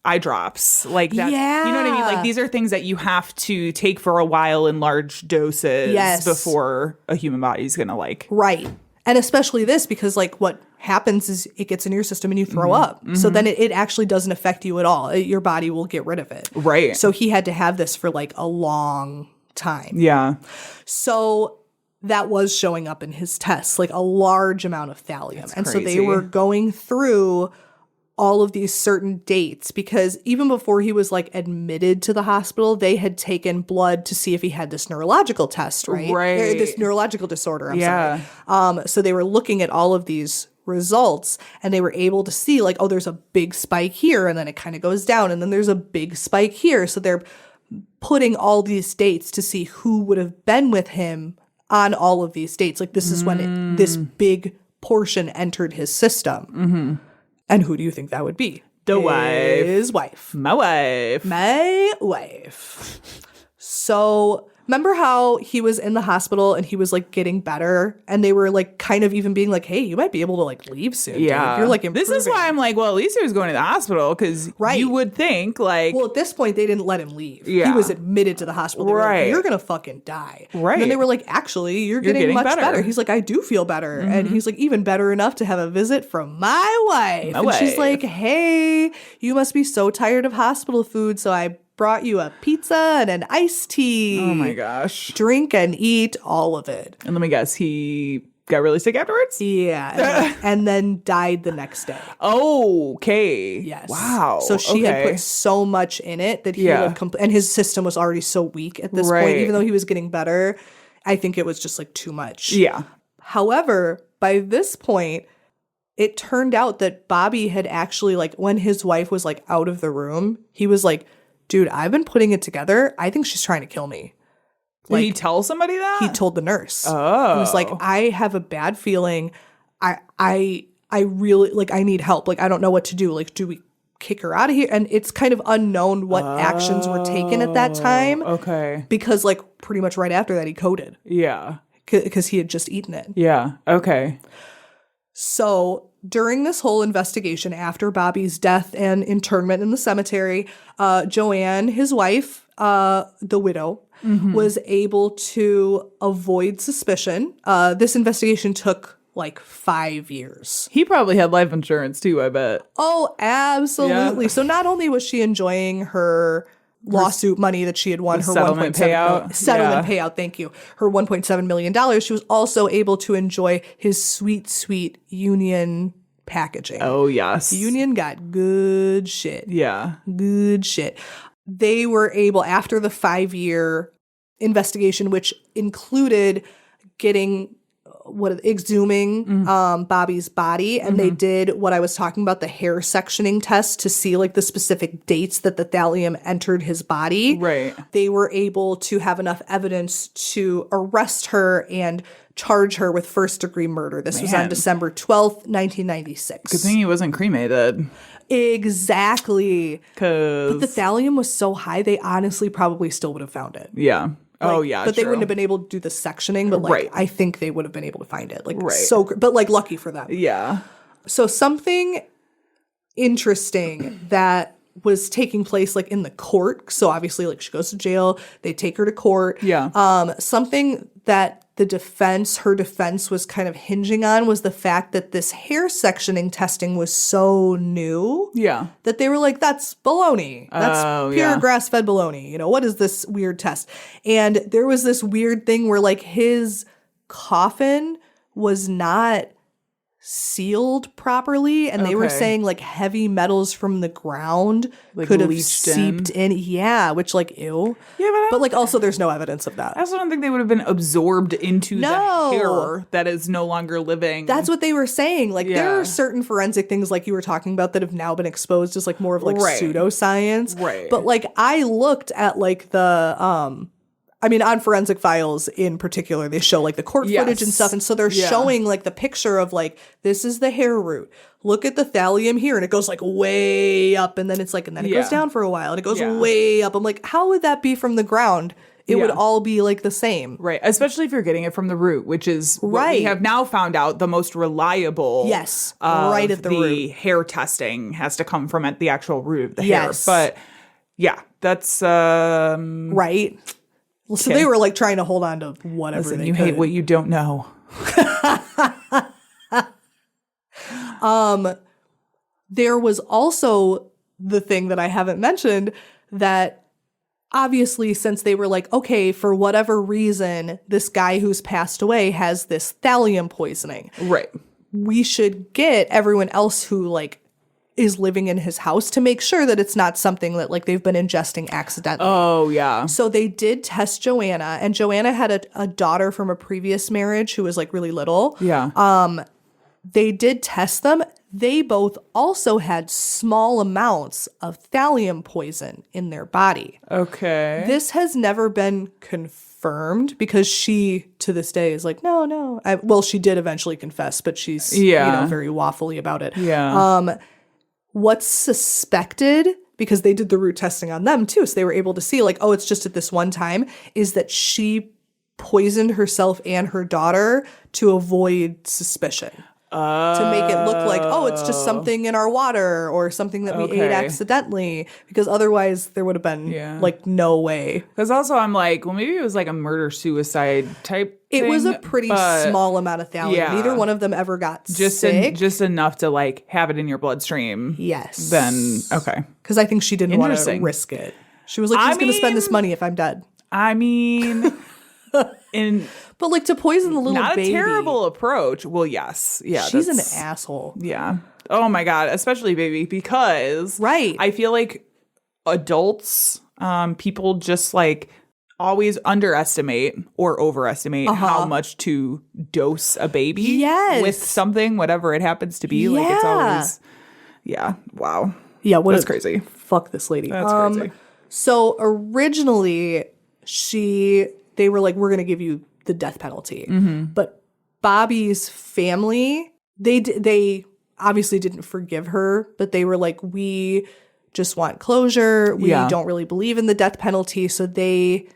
eye drops, like that. Yeah. You know what I mean? Like these are things that you have to take for a while in large doses Yes. before a human body is gonna like. Right. And especially this, because like what happens is it gets into your system and you throw up. So then it actually doesn't affect you at all. Your body will get rid of it. Right. So he had to have this for like a long time. Yeah. So that was showing up in his tests, like a large amount of thallium. And so they crazy. were going through all of these certain dates because even before he was like admitted to the hospital, they had taken blood to see if he had this neurological test, right? Right. Or this neurological disorder, I'm Yeah. sorry. So they were looking at all of these results and they were able to see like, oh, there's a big spike here and then it kind of goes down and then there's a big spike here. So they're putting all these dates to see who would have been with him on all of these dates. Like this is when this big portion entered his system. Mm-hmm. And who do you think that would be? The wife. His wife. My wife. My wife. So remember how he was in the hospital and he was like getting better and they were like kind of even being like, hey, you might be able to like leave soon. Yeah. Dude. You're like improving. This is why I'm like, well, at least he was going to the hospital because Right. you would think like, Well, at this point, they didn't let him leave. Yeah. He was admitted to the hospital. They were Right. like, you're going to fucking die. Right. And then they were like, actually, you're getting much better. better. He's like, I do feel better. And he's like, even better enough to have a visit from my wife. My and she's wife. like, hey, you must be so tired of hospital food. So I brought you a pizza and an iced tea. oh my gosh. Drink and eat all of it. And let me guess, he got really sick afterwards? Yeah. And then died the next day. Okay. Yes. Wow. So she had Okay. put so much in it that he Yeah. would and his system was already so weak at this point. Right. Even though he was getting better, I think it was just like too much. Yeah. However, by this point, it turned out that Bobby had actually like when his wife was like out of the room, he was like, dude, I've been putting it together. I think she's trying to kill me. Did he tell somebody that? He told the nurse. Oh. He was like, I have a bad feeling. I really like I need help. Like I don't know what to do. Like, do we kick her out of here? And it's kind of unknown what actions were taken at that time. Okay. Because like pretty much right after that he coded. Yeah. Because he had just eaten it. Yeah. Okay. So during this whole investigation after Bobby's death and internment in the cemetery, Joanne, his wife, the widow, was able to avoid suspicion. This investigation took like 5 years. He probably had life insurance too, I bet. Oh, absolutely. Yeah. So not only was she enjoying her lawsuit money that she had won, her settlement 1.7 payout. settlement Yeah. payout, thank you, her $1.7 million, she was also able to enjoy his sweet, sweet union packaging. Oh, yes. The union got good shit. Yeah. Good shit. They were able, after the 5-year investigation, which included getting exhuming Bobby's body, and they did what I was talking about, the hair sectioning test to see like the specific dates that the thallium entered his body. Right. They were able to have enough evidence to arrest her and charge her with first-degree murder. This was on Man. December 12th, 1996. Good thing he wasn't cremated. Exactly. Cause But the thallium was so high, they honestly probably still would have found it. yeah. Oh Like, yeah. but they true. wouldn't have been able to do the sectioning. But like, Right. I think they would have been able to find it. Like, Right. but like, lucky for them. Yeah. So something interesting that was taking place like in the court. So obviously, like she goes to jail. They take her to court. Yeah. Something that her defense was kind of hinging on was the fact that this hair sectioning testing was so new. Yeah. That they were like, that's baloney. That's Oh, pure yeah. grass-fed baloney. You know, what is this weird test? And there was this weird thing where like his coffin was not sealed properly, and they were Okay. saying like heavy metals from the ground Like, could have leached seeped in. Yeah, which like ew. Yeah, But like also there's no evidence of that. I also don't think they would have been absorbed into No. the hair that is no longer living. That's what they were saying. Like there Yeah. are certain forensic things like you were talking about that have now been exposed as like more of like Right. pseudoscience. Right. But like I looked at like the I mean, on Forensic Files in particular, they show like the court footage and Yes. stuff. And so they're Yeah. showing like the picture of like, this is the hair root. Look at the thallium here. And it goes like way up. And then it's like, and then it Yeah. goes down for a while. And it goes Yeah. way up. I'm like, how would that be from the ground? It would Yeah. all be like the same. Right, especially if you're getting it from the root, which is what we Right. have now found out the most reliable. Yes, of right at the root. hair testing has to come from at the actual root of the Yes. hair. But yeah, that's Right. Well, so Okay. they were like trying to hold on to whatever listen, they you could. hate what you don't know. There was also the thing that I haven't mentioned that obviously, since they were like, okay, for whatever reason, this guy who's passed away has this thallium poisoning. Right. We should get everyone else who like is living in his house to make sure that it's not something that like they've been ingesting accidentally. Oh, yeah. So they did test Joanna, and Joanna had a daughter from a previous marriage who was like really little. Yeah. They did test them. They both also had small amounts of thallium poison in their body. Okay. This has never been confirmed because she, to this day, is like, no. Well, she did eventually confess, but she's very waffly about it. Yeah. What's suspected, because they did the root testing on them too, so they were able to see like, oh, it's just at this one time, is that she poisoned herself and her daughter to avoid suspicion. To make it look like, oh, it's just something in our water or something that we ate accidentally, because otherwise there would have been like no way. Because also I'm like, well, maybe it was like a murder-suicide type It thing, was a pretty small amount of thallium. Yeah. Neither one of them ever got sick. Just enough to like have it in your bloodstream. Yes. Then, okay. Because I think she didn't want to Interesting. risk it. She was like, she's going to spend this money if I'm dead. I mean, But like to poison the little not baby. a terrible approach. Well, yes. Yeah. She's an asshole. Yeah. Oh my God. Especially baby, because Right. I feel like adults, people just like always underestimate or overestimate how much to dose a baby Yes. with something, whatever it happens to be. Like it's always, wow. Yeah, That's crazy. Fuck this lady. That's crazy. So originally they were like, we're going to give you the death penalty. But Bobby's family, they obviously didn't forgive her, but they were like, we just want closure. We don't really believe in the death penalty. So they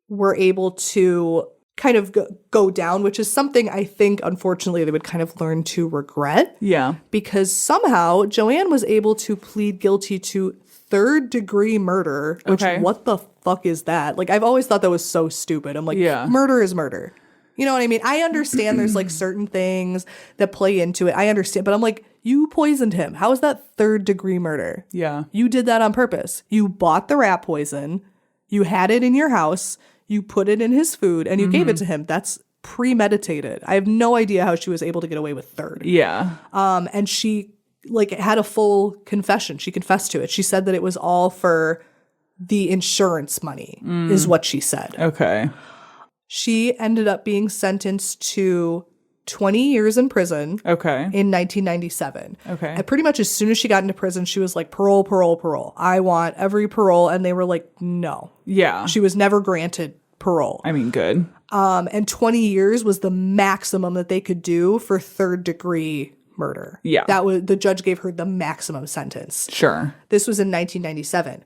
were able to kind of go down, which is something I think, unfortunately, they would kind of learn to regret. Yeah. Because somehow Joanne was able to plead guilty to third-degree murder, which what the fuck is that? Like, I've always thought that was so stupid. I'm like, murder is murder. You know what I mean? I understand there's like certain things that play into it. I understand, but I'm like, you poisoned him. How is that third-degree murder? Yeah. You did that on purpose. You bought the rat poison. You had it in your house. You put it in his food, and you gave it to him. That's premeditated. I have no idea how she was able to get away with third. Yeah. And she like had a full confession. She confessed to it. She said that it was all for the insurance money, is what she said. Okay. She ended up being sentenced to 20 years in prison. Okay. In 1997. Okay. And pretty much as soon as she got into prison, she was like, parole, parole, parole. I want every parole. And they were like, no. Yeah. She was never granted parole. I mean, good. And 20 years was the maximum that they could do for third-degree murder. Yeah. That was, the judge gave her the maximum sentence. Sure. This was in 1997.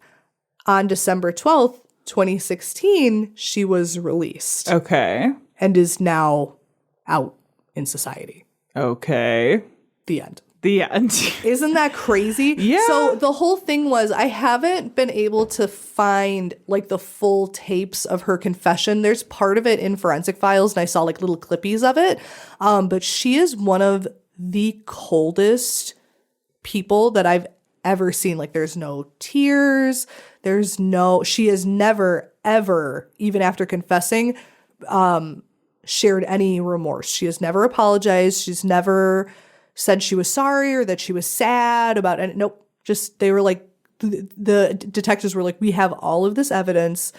On December 12th, 2016, she was released. Okay. And is now out in society. Okay. The end. The end. Isn't that crazy? Yeah. So the whole thing was, I haven't been able to find like the full tapes of her confession. There's part of it in Forensic Files, and I saw like little clippies of it. But she is one of the coldest people that I've ever seen. Like, there's no tears. She has never, ever, even after confessing, shared any remorse. She has never apologized. She's never said she was sorry or that she was sad about it. Nope. Just, they were like, the detectives were like, we have all of this evidence.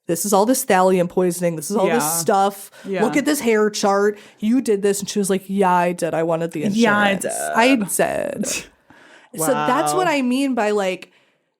This is all this thallium poisoning. This is all this stuff. Yeah. Look at this hair chart. You did this. And she was like, yeah, I did. I wanted the insurance. Yeah, I did. I did. So that's what I mean by like,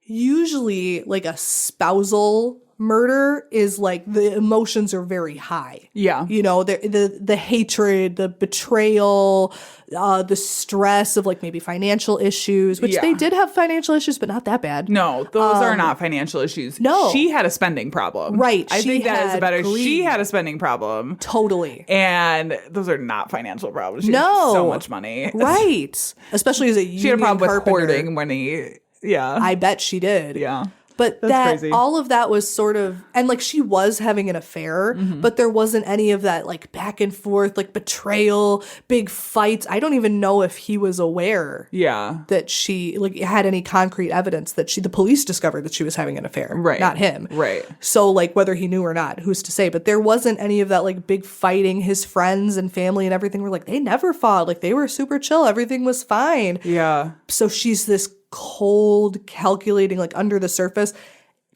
usually like a spousal murder is like the emotions are very high. Yeah. You know, the hatred, the betrayal, the stress of like maybe financial issues, which they did have financial issues, but not that bad. No, those are not financial issues. No. She had a spending problem. Right. I think that is had better. greed. She had a spending problem. Totally. And those are not financial problems. She No. had so much money. Right. Especially as a She had a problem with carpenter. hoarding money. Yeah. I bet she did. Yeah. But That's crazy. all of that was sort of, and like she was having an affair, but there wasn't any of that like back and forth, like betrayal, big fights. I don't even know if he was aware that she like had any concrete evidence that the police discovered that she was having an affair, not him. Right. So like whether he knew or not, who's to say? But there wasn't any of that like big fighting. His friends and family and everything were like, they never fought. Like they were super chill. Everything was fine. Yeah. So she's this cold, calculating, like under the surface.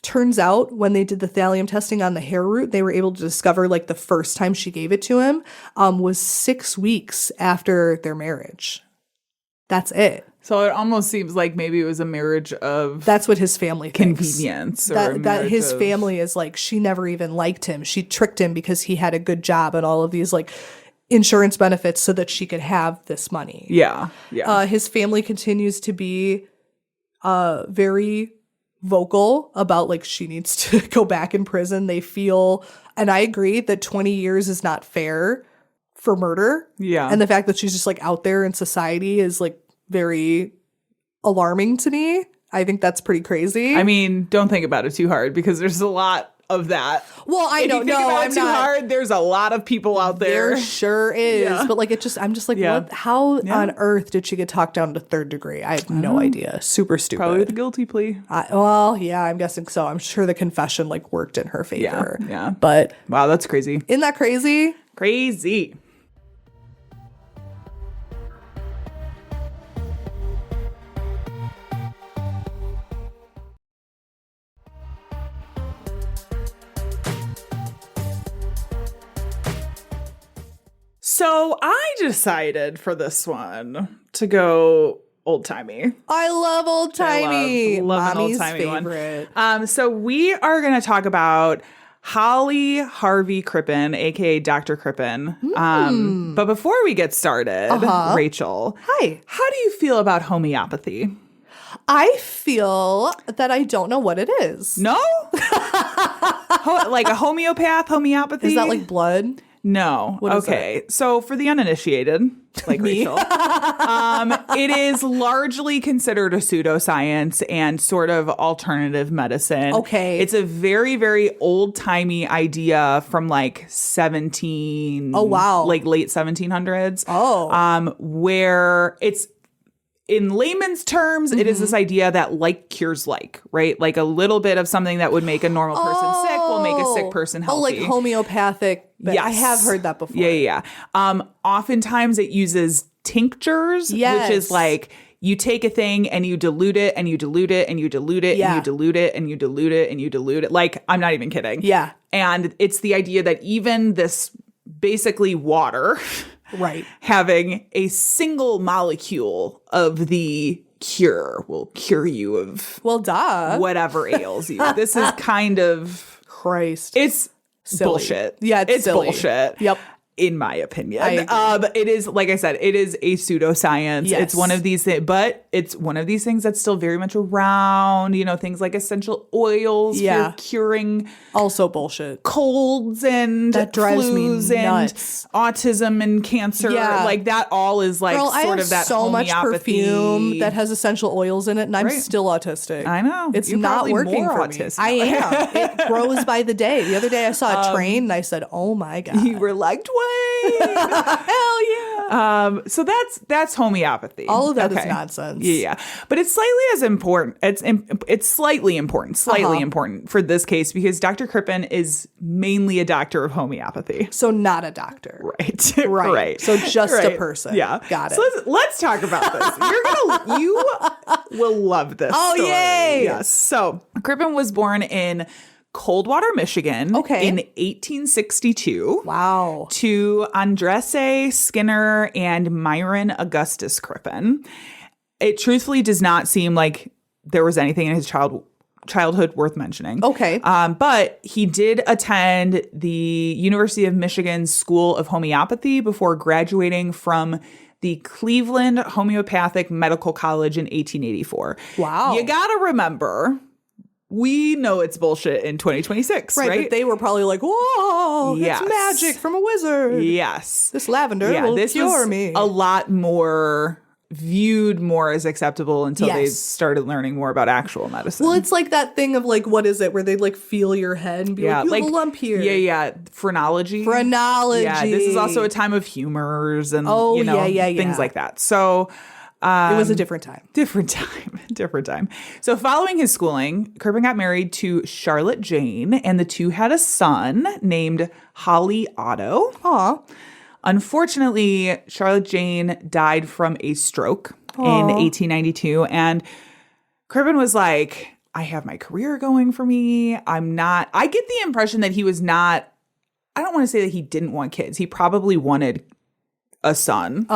Turns out when they did the thallium testing on the hair root, they were able to discover like the first time she gave it to him was 6 weeks after their marriage. That's it. So it almost seems like maybe it was a marriage of That's what his family thinks. convenience. Or a That his marriage of- family is like, she never even liked him. She tricked him because he had a good job and all of these like insurance benefits so that she could have this money. Yeah. Yeah. His family continues to be very vocal about like she needs to go back in prison. They feel, and I agree, that 20 years is not fair for murder. Yeah. And the fact that she's just like out there in society is like very alarming to me. I think that's pretty crazy. I mean, don't think about it too hard because there's a lot of that. Well, I If don't you think know. about it I'm too not. hard. There's a lot of people out there. There sure is. Yeah. But like I'm just like, Yeah. what? How Yeah. on earth did she get talked down to third degree? I have no idea. Super stupid. Probably with a guilty plea. Well, yeah, I'm guessing so. I'm sure the confession like worked in her favor. Yeah. But Wow, that's crazy. isn't that crazy? Crazy. So I decided for this one to go old timey. I love old timey. Love an Mommy's old-timey one. favorite. So we are going to talk about Holly Harvey Crippen, aka Dr. Crippen. But before we get started, Rachel, Hi. how do you feel about homeopathy? I feel that I don't know what it is. No? Like a homeopathy? Is that like blood? No. What is okay. So for the uninitiated, like Rachel, it is largely considered a pseudoscience and sort of alternative medicine. Okay. It's a very, very old timey idea from like 17. Oh, wow. Like late 1700s. Oh. Where it's, in layman's terms, it is this idea that like cures like, right? Like a little bit of something that would make a normal person sick will make a sick person healthy. Oh, like homeopathic. But Yes. I have heard that before. Yeah. Oftentimes it uses tinctures, Yes. which is like you take a thing and you dilute it and you dilute it and you dilute it Yeah. and you dilute it and you dilute it and you dilute it. Like, I'm not even kidding. Yeah. And it's the idea that even this basically water Right. having a single molecule of the cure will cure you of Well, duh. whatever ails you. This is kind of, Christ. it's Silly. bullshit. Yeah, it's silly. bullshit. Yep. In my opinion. I agree. It is, like I said, it is a pseudoscience. Yes. It's one of these things, but it's one of these things that's still very much around, things like essential oils Yeah. for curing Also bullshit. colds and That drives me flus and nuts. autism and cancer. Yeah. Like that all is like Girl, I sort have of that so much homeopathy. perfume that has essential oils in it, and I'm Right. still autistic. I know. It's You're not probably working more for autistic. me. I am. It grows by the day. The other day I saw a train and I said, "Oh my god!" You were like, Dwayne. Hell yeah! So that's homeopathy. All of that is Okay. nonsense. Yeah, but it's slightly as important. It's slightly important for this case because Dr. Crippen is mainly a doctor of homeopathy. So not a doctor. Right. Right. Right. So just a Right. person. Yeah. Got it. So let's talk about this. You will love this. Oh, story. yay. Yes. So Crippen was born in Coldwater, Michigan. Okay. In 1862. Wow. To Andresse Skinner and Myron Augustus Crippen. It truthfully does not seem like there was anything in his childhood worth mentioning. Okay. But he did attend the University of Michigan School of Homeopathy before graduating from the Cleveland Homeopathic Medical College in 1884. Wow. You gotta remember, we know it's bullshit in 2026, right? But they were probably like, "Whoa, Yes. it's magic from a wizard. Yes. This lavender will this cure was me." a lot more viewed more as acceptable until they Yes. started learning more about actual medicine. Well, it's like that thing of like, what is it, where they like feel your head and be like, you have a lump here. Yeah. Phrenology. Phrenology. Yeah, this is also a time of humors and yeah. things like that. So It was a different time. different time. So following his schooling, Crippen got married to Charlotte Jane, and the two had a son named Holly Otto. Aw. Unfortunately, Charlotte Jane died from a stroke in 1892, and Crippen was like, I have my career going for me. I get the impression that he was not, I don't want to say that he didn't want kids. He probably wanted a son.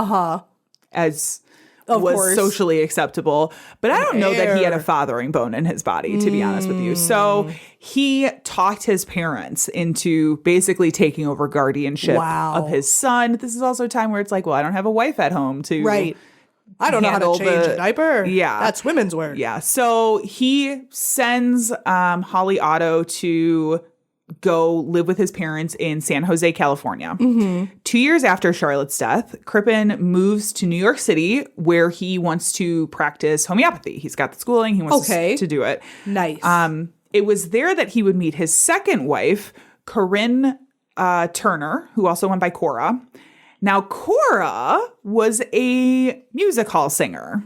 As Of was course. socially acceptable. But I don't know that he had a Heir. fathering bone in his body, to be honest with you. So he talked his parents into basically taking over guardianship Wow. of his son. This is also a time where it's like, well, I don't have a wife at home to Right. I don't know how handle to change the- a diaper. Yeah. That's women's wear. Yeah. So he sends Holly Otto to go live with his parents in San Jose, California. 2 years after Charlotte's death, Crippen moves to New York City, where he wants to practice homeopathy. He's got the schooling. He wants to do it. Nice. It was there that he would meet his second wife, Corinne Turner, who also went by Cora. Now, Cora was a music hall singer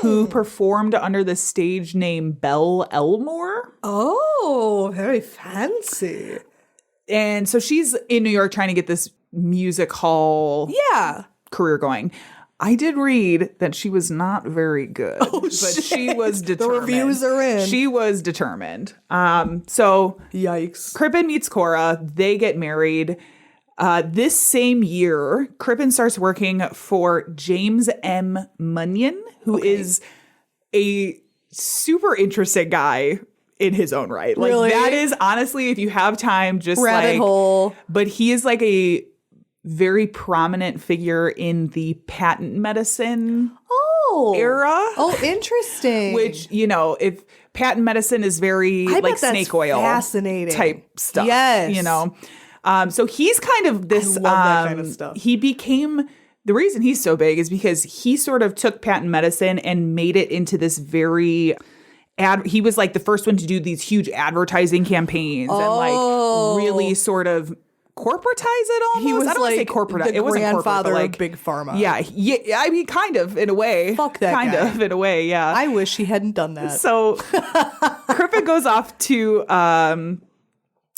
who performed under the stage name Belle Elmore. Oh, very fancy. And so she's in New York trying to get this music hall Yeah. career going. I did read that she was not very good, but she was determined. The reviews are in. She was determined. So Yikes. Crippen meets Cora. They get married. This same year, Crippen starts working for James M. Munyon, who is a super interesting guy in his own right. Like Really? that is honestly, if you have time, just Rabbit hole. But he is like a very prominent figure in the patent medicine Oh. era. Oh, interesting. Which, if patent medicine is very I bet like that's snake oil fascinating. type stuff. Yes. So he's kind of this, I love that kind of stuff. He became, the reason he's so big is because he sort of took patent medicine and made it into this very, he was like the first one to do these huge advertising campaigns and like really sort of corporatize it almost. He was I don't want to say like corporate. the It wasn't corporate, grandfather but of like Big Pharma. Yeah. I mean, kind of in a way. Fuck that kind guy. of in a way. Yeah. I wish he hadn't done that. So Crippen goes off to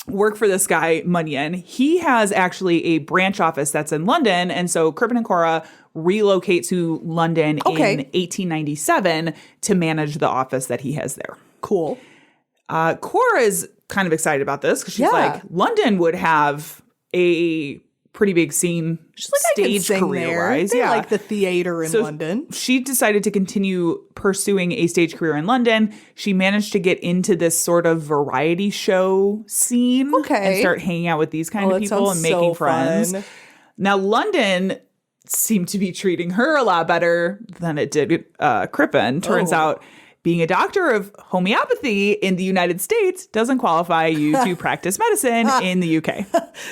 work for this guy, Munyon. He has actually a branch office that's in London. And so Crippen and Cora relocate to London in 1897 to manage the office that he has there. Cool. Cora is kind of excited about this because she's Yeah. like, London would have a pretty big scene She's like, I can stage sing career there. wise. They Yeah. like the theater in London. She decided to continue pursuing a stage career in London. She managed to get into this sort of variety show scene and start hanging out with these kind of that people and sounds making so friends. fun. Now, London seemed to be treating her a lot better than it did Crippen. Turns out being a doctor of homeopathy in the United States doesn't qualify you to practice medicine in the UK.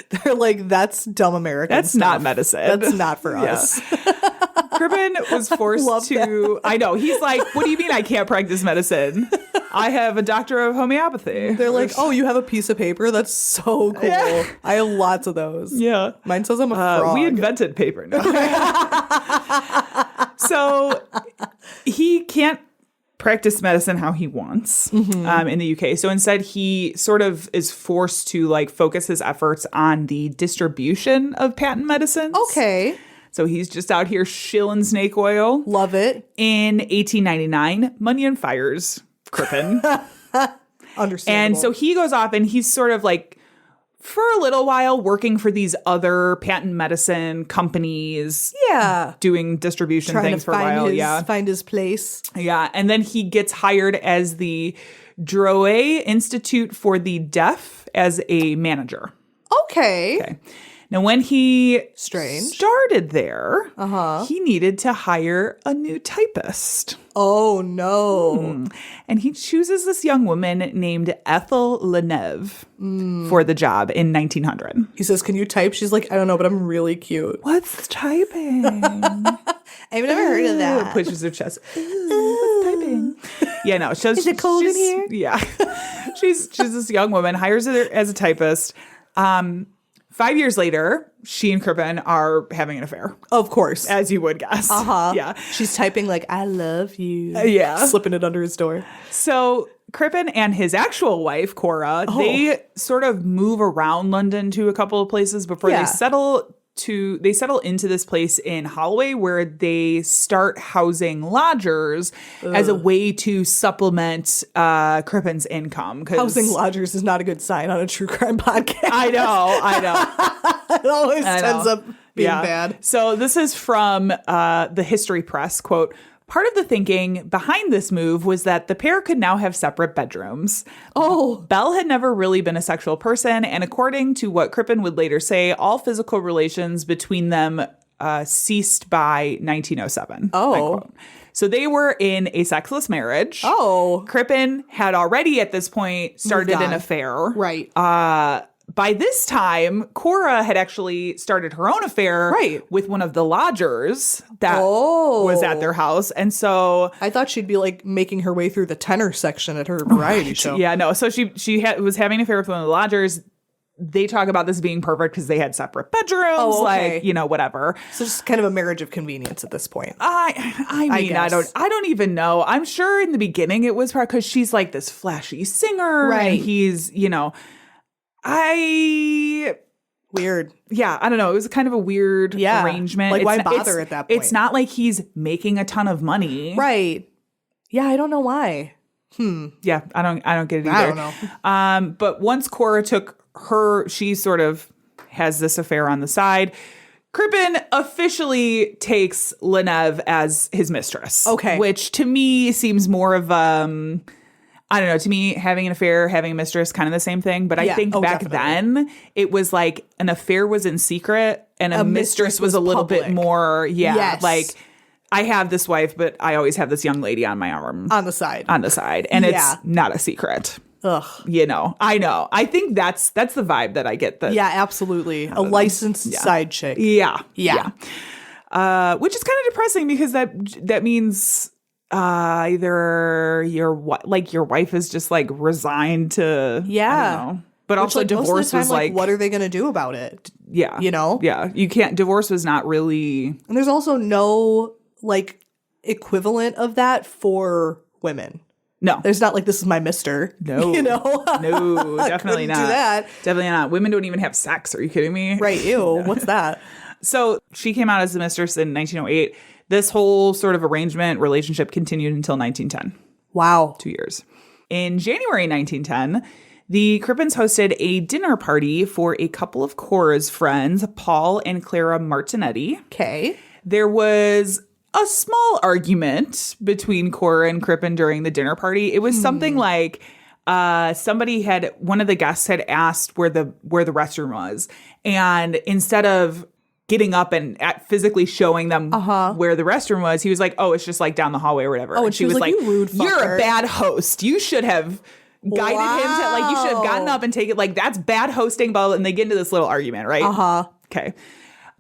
They're like, that's dumb American That's stuff. not medicine. That's not for Yeah. us. Crippen was forced to, I know, he's like, what do you mean I can't practice medicine? I have a doctor of homeopathy. They're like, oh, you have a piece of paper? That's so cool. Yeah. I have lots of those. Yeah. Mine says I'm a frog. We invented paper now. So he can't practice medicine how he wants in the UK. So instead, he sort of is forced to like focus his efforts on the distribution of patent medicines. Okay. So he's just out here shilling snake oil. Love it. In 1899, Munyon fires Crippen. Understandable. And so he goes off and he's sort of like, for a little while, working for these other patent medicine companies. Yeah. Doing distribution Trying things to for a while. find his place. Yeah. And then he gets hired as the Drouet Institute for the Deaf as a manager. Okay. Now, when he Strange. started there, he needed to hire a new typist. Oh, no. And he chooses this young woman named Ethel Leneve for the job in 1900. He says, can you type? She's like, I don't know, but I'm really cute. What's typing? I've never heard of that. Pushes her chest. What's typing? Yeah, no. Is it cold in here? Yeah. she's this young woman, hires her as a typist. 5 years later, she and Crippen are having an affair. Of course. As you would guess. Uh-huh. Yeah. She's typing like, I love you. Yeah. Slipping it under his door. So Crippen and his actual wife, Cora, they sort of move around London to a couple of places before they settle into this place in Holloway where they start housing lodgers as a way to supplement Crippen's income. Housing lodgers is not a good sign on a true crime podcast. I know. It always ends up being bad. So this is from the History Press, quote, "Part of the thinking behind this move was that the pair could now have separate bedrooms. Oh. Belle had never really been a sexual person, and according to what Crippen would later say, all physical relations between them ceased by 1907. Oh. Unquote. So they were in a sexless marriage. Oh. Crippen had already at this point started Moved an on. affair. Right. By this time, Cora had actually started her own affair with one of the lodgers that was at their house. And so I thought she'd be like making her way through the tenor section at her variety show. Yeah, no. So she was having an affair with one of the lodgers. They talk about this being perfect because they had separate bedrooms, like, whatever. So just kind of a marriage of convenience at this point. I mean, I don't even know. I'm sure in the beginning it was because she's like this flashy singer. Right. And he's, Weird. Yeah, I don't know. It was kind of a weird arrangement. Like, why bother at that point? It's not like he's making a ton of money. Right. Yeah, I don't know why. Yeah, I don't get it either. I don't know. But once Cora took her, she sort of has this affair on the side. Crippen officially takes Leneve as his mistress. Okay. Which to me seems more of I don't know. To me, having an affair, having a mistress, kind of the same thing. But I think back then, it was like an affair was in secret and a mistress was a little public. bit more, Yes. like I have this wife, but I always have this young lady on my arm. On the side. And it's not a secret. Ugh. I know. I think that's the vibe that I get. Yeah, absolutely. A licensed side chick. Yeah. Yeah. Which is kind of depressing because that means either your wife is just like resigned to I don't know. But Which, also like, divorce most of the time, was like what are they going to do about it? Yeah. Yeah. You can't divorce was not really And there's also no like equivalent of that for women. No. There's not like this is my mister. No. No, definitely Couldn't not. do that. Definitely not. Women don't even have sex. Are you kidding me? Right. Ew. What's that? So she came out as the mistress in 1908. This whole sort of relationship continued until 1910. Wow. 2 years. In January 1910, the Crippens hosted a dinner party for a couple of Cora's friends, Paul and Clara Martinetti. Okay. There was a small argument between Cora and Crippen during the dinner party. It was something like one of the guests had asked where the restroom was, and instead of getting up and physically showing them where the restroom was, he was like, "Oh, it's just like down the hallway or whatever." Oh, and she was like, "You rude fucker. You're a bad host. You should have guided him to like. You should have gotten up and taken like that's bad hosting." Blah, blah, and they get into this little argument, right? Okay,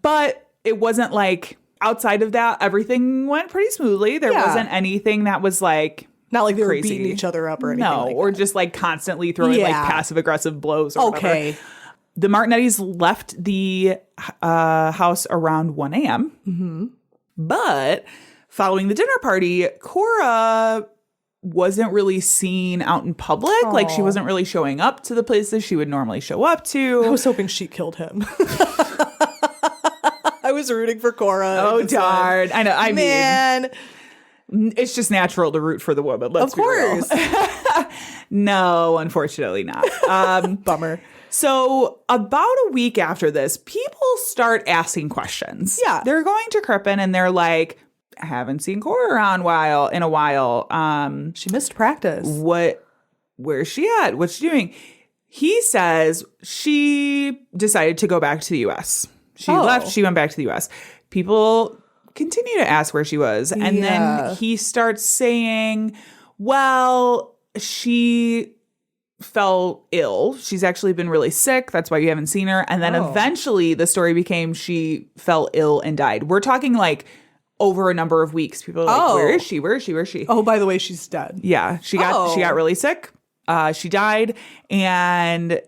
but it wasn't like outside of that. Everything went pretty smoothly. There wasn't anything that was like. Not like they crazy. were beating each other up or anything. No, like or that. just like constantly throwing like passive aggressive blows. Or Okay. Whatever. The Martinettis left the house around 1 a.m. Mm-hmm. But following the dinner party, Cora wasn't really seen out in public. Aww. Like she wasn't really showing up to the places she would normally show up to. I was hoping she killed him. I was rooting for Cora. Oh, darn. I know. I mean, it's just natural to root for the woman. Let's of course. Be real. No, unfortunately not. Bummer. So about a week after this, people start asking questions. Yeah. They're going to Crippen and they're like, I haven't seen Cora around in a while. She missed practice. Where's she at? What's she doing? He says she decided to go back to the U.S. She left. She went back to the U.S. People continue to ask where she was. And then he starts saying, well, she fell ill. She's actually been really sick. That's why you haven't seen her. And then eventually the story became she fell ill and died. We're talking like over a number of weeks. People are like, Oh. where is she? Where is she? Where is she? Oh, by the way, she's dead. Yeah, she got really sick. She died, and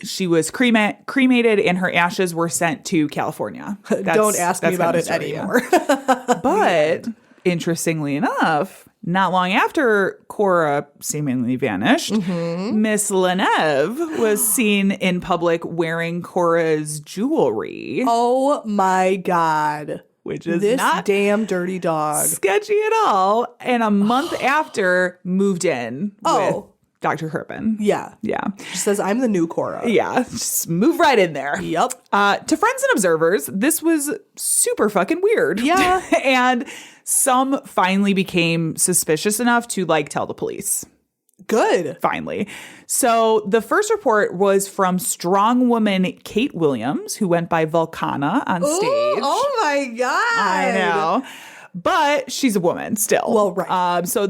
she was cremated, and her ashes were sent to California. Don't ask me that's about kind it of the story, anymore. yeah. But interestingly enough, not long after Cora seemingly vanished, Miss Leneve was seen in public wearing Cora's jewelry, Oh my God. which is This not damn dirty dog. sketchy at all. And a month after, moved in with Dr. Crippen. Yeah. Yeah. She says, I'm the new Cora. Yeah. Just move right in there. Yep. To friends and observers, this was super fucking weird. Yeah. And some finally became suspicious enough to like tell the police. Good. Finally. So the first report was from strong woman Kate Williams, who went by Volcana on stage. Oh my God. I know. But she's a woman still. Well, right. So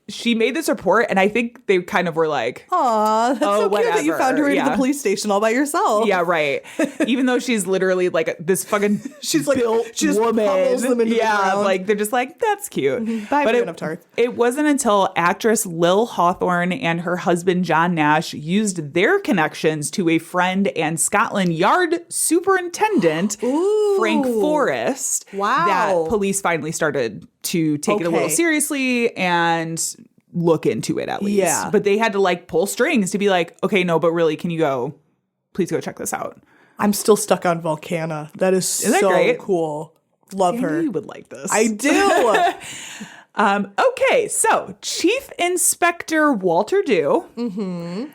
she made this report, and I think they kind of were like, Aw, that's so cute that you whatever. found her into the Yeah. police station all by yourself. yeah, right. Even though she's literally like this fucking She's like, built she just woman. pummels them into the ground. like they're just like, that's cute. Buy But me enough tarts. it wasn't until actress Lil Hawthorne and her husband John Nash used their connections to a friend and Scotland Yard superintendent, Frank Forrest, Wow. that police finally started to take it a little Okay. seriously and look into it at least. Yeah. But they had to like pull strings to be like, okay, no, but really, can you please go check this out. I'm still stuck on Volcana. That is that so great? cool. Love her. You would like this. I do. Okay, so Chief Inspector Walter Dew.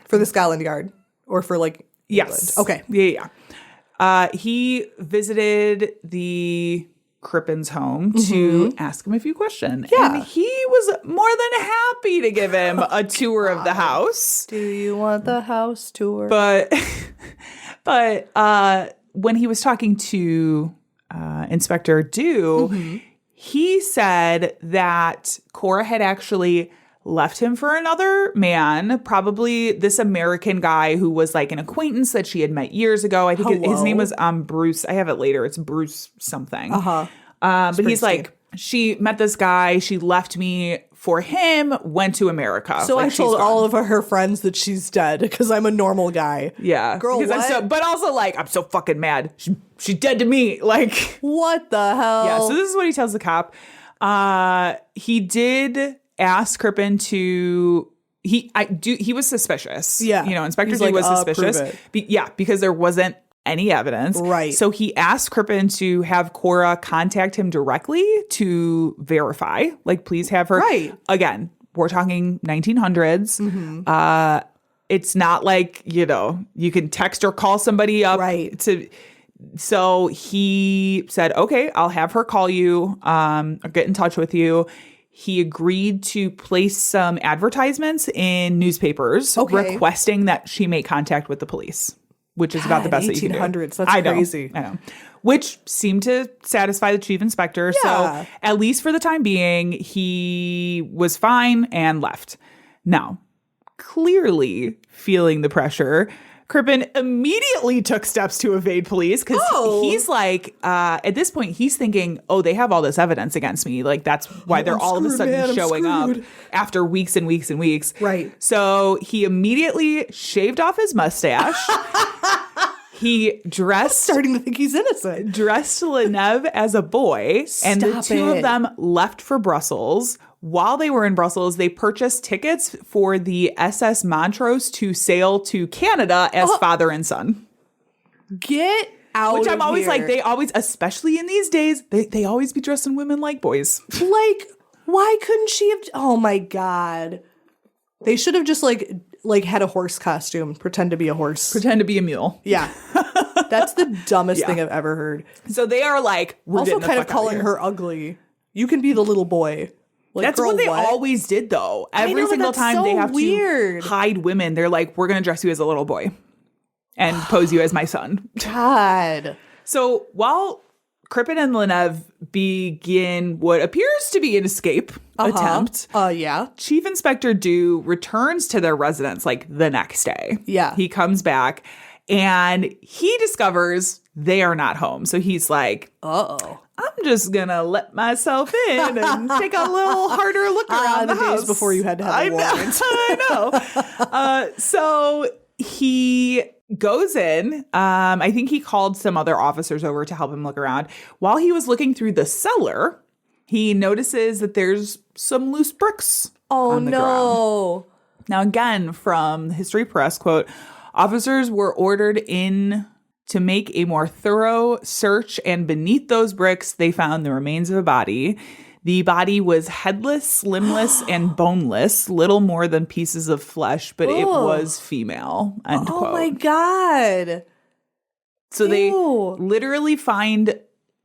For the Scotland Yard or for like Yes. England. Okay. Yeah. He visited the Crippen's home to ask him a few questions. Yeah. And he was more than happy to give him a tour of the house. Do you want the house tour? But when he was talking to Inspector Dew, he said that Cora had actually left him for another man, probably this American guy who was like an acquaintance that she had met years ago. I think his name was Bruce. I have it later. It's Bruce something. But he's like, she met this guy. She left me for him, went to America. So Like, I she's told gone. all of her friends that she's dead because I'm a normal guy. Yeah. Girl, Because what? but also like, I'm so fucking mad. She's dead to me. Like, What the hell? yeah. So this is what he tells the cop. He did ask Crippen to, he was suspicious. Yeah. You know, Inspector He's D like, was suspicious. prove it. Yeah. Because there wasn't any evidence. Right. So he asked Crippen to have Cora contact him directly to verify. Like, please have her. Right. Again, we're talking 1900s. It's not like, you know, you can text or call somebody up. Right. So he said, okay, I'll have her call you, or get in touch with you. He agreed to place some advertisements in newspapers requesting that she make contact with the police, which is about the best that you can do. 1800s, that's I know, crazy. I know. Which seemed to satisfy the chief inspector. Yeah. So at least for the time being, he was fine and left. Now, clearly feeling the pressure, Crippen immediately took steps to evade police because he's like, at this point, he's thinking, oh, they have all this evidence against me. Like, that's why they're all of a screwed, sudden man, I'm showing up screwed. after weeks and weeks and weeks. Right. So he immediately shaved off his mustache. He starting to think he's innocent. dressed Leneve as a boy, and the Stop two it. of them left for Brussels. While they were in Brussels, they purchased tickets for the SS Montrose to sail to Canada as father and son. Get out Which I'm of always here. like, they always, especially in these days, they always be dressing women like boys. Like, why couldn't she have? Oh my God. They should have just like had a horse costume, pretend to be a horse. Pretend to be a mule. Yeah. That's the dumbest thing I've ever heard. So they are like, we're Also getting the kind of fuck outta calling here. her ugly. You can be the little boy. Like, That's girl, what they what? always did, though. Every know, but single that's time so they have weird. to hide women, they're like, we're going to dress you as a little boy and pose you as my son. God. So while Crippen and Leneve begin what appears to be an escape attempt, Yeah. Chief Inspector Dew returns to their residence like the next day. Yeah. He comes back and he discovers they are not home. So he's like, Uh-oh. I'm just gonna let myself in and take a little harder look around the house. days before you had to have a warrant. I know. So he goes in. I think he called some other officers over to help him look around. While he was looking through the cellar, he notices that there's some loose bricks on the ground. Now, again, from the History Press, quote, officers were ordered in to make a more thorough search, and beneath those bricks, they found the remains of a body. The body was headless, limbless, and boneless, little more than pieces of flesh, but it was female, end quote. Oh, my God. So they literally find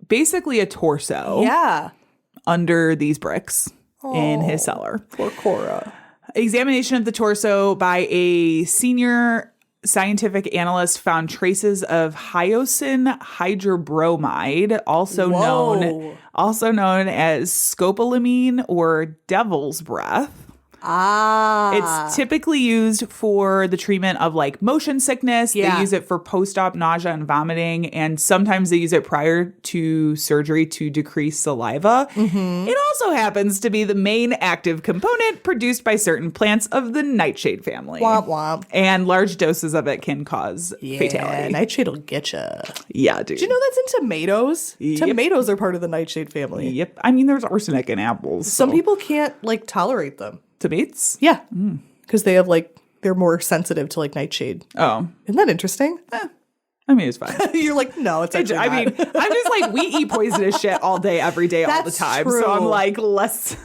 basically a torso under these bricks in his cellar. Poor Cora. Examination of the torso by a senior scientific analyst found traces of hyoscine hydrobromide, also known as scopolamine or devil's breath. It's typically used for the treatment of like motion sickness. They use it for post-op nausea and vomiting, and sometimes they use it prior to surgery to decrease saliva. It also happens to be the main active component produced by certain plants of the nightshade family. Womp womp. And large doses of it can cause fatality. Nightshade will get you. Yeah, dude. Did you know that's in tomatoes? Yep. Tomatoes are part of the nightshade family. Yep. I mean, there's arsenic in apples. Some people can't like tolerate them. Tomatoes? Yeah. Because they have like, they're more sensitive to like nightshade. Oh. Isn't that interesting? I mean, it's fine. You're like, no, it's actually not. I'm just like, we eat poisonous shit all day, every day, all the That's time. true. So I'm like less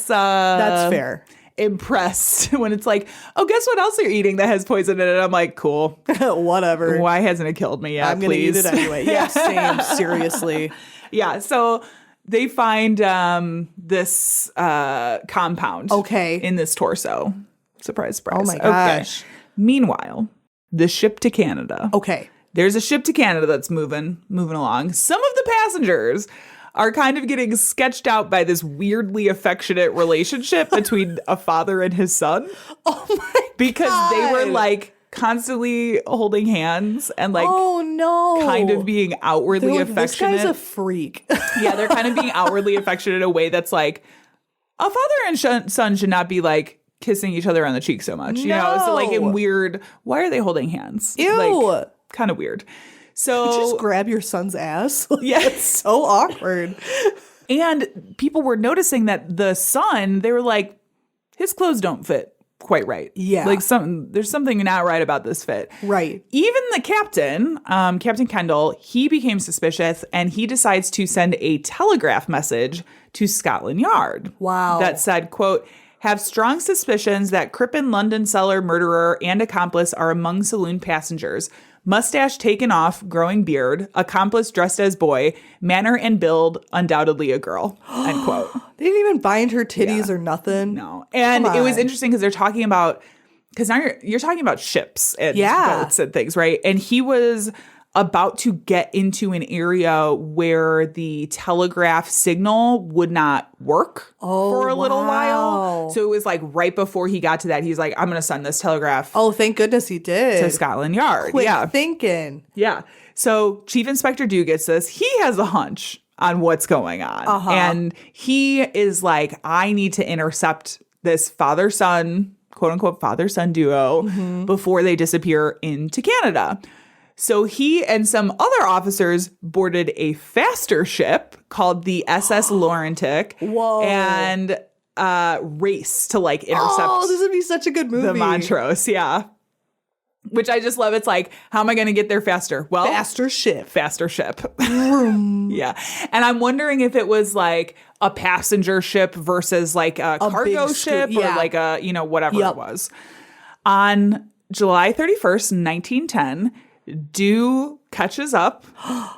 That's fair. impressed when it's like, oh, guess what else you're eating that has poison in it? I'm like, cool. Whatever. Why hasn't it killed me yet? I'm going to eat it anyway. Yeah, same. Seriously. Yeah. So they find this compound in this torso. Surprise, surprise. Oh my gosh. Okay. Meanwhile, the ship to Canada. Okay. There's a ship to Canada that's moving along. Some of the passengers are kind of getting sketched out by this weirdly affectionate relationship between a father and his son. Oh my God. Because they were like constantly holding hands and like kind of being outwardly like, affectionate. This guy's a freak. Yeah, they're kind of being outwardly affectionate in a way that's like a father and son should not be like kissing each other on the cheek so much. You know, so like in weird, why are they holding hands? Ew. Like, kind of weird. So Did you just grab your son's ass? Yeah. It's so awkward. And people were noticing that the son, they were like, his clothes don't fit quite right. Yeah. Like there's something not right about this fit. Right. Even the captain, Captain Kendall, he became suspicious and he decides to send a telegraph message to Scotland Yard. Wow. That said, quote, have strong suspicions that Crippen London cellar murderer and accomplice are among saloon passengers. Mustache taken off, growing beard, accomplice dressed as boy, manner and build, undoubtedly a girl, end quote. They didn't even bind her titties or nothing. No. And it was interesting because they're talking about, because now you're talking about ships and boats and things, right? And he was about to get into an area where the telegraph signal would not work for a little while. So it was like right before he got to that, he's like, I'm going to send this telegraph. Oh, thank goodness he did. To Scotland Yard. Quick thinking. Yeah. So Chief Inspector Dew gets this. He has a hunch on what's going on. And he is like, I need to intercept this father-son, quote unquote, father-son duo before they disappear into Canada. So he and some other officers boarded a faster ship called the SS Laurentic and race to like intercept. Oh, this would be such a good movie. The Montrose, yeah. Which I just love. It's like, how am I going to get there faster? Well, faster ship. Faster ship. Yeah. And I'm wondering if it was like a passenger ship versus like a cargo ship or like a, you know, whatever it was. On July 31st, 1910, Dew catches up,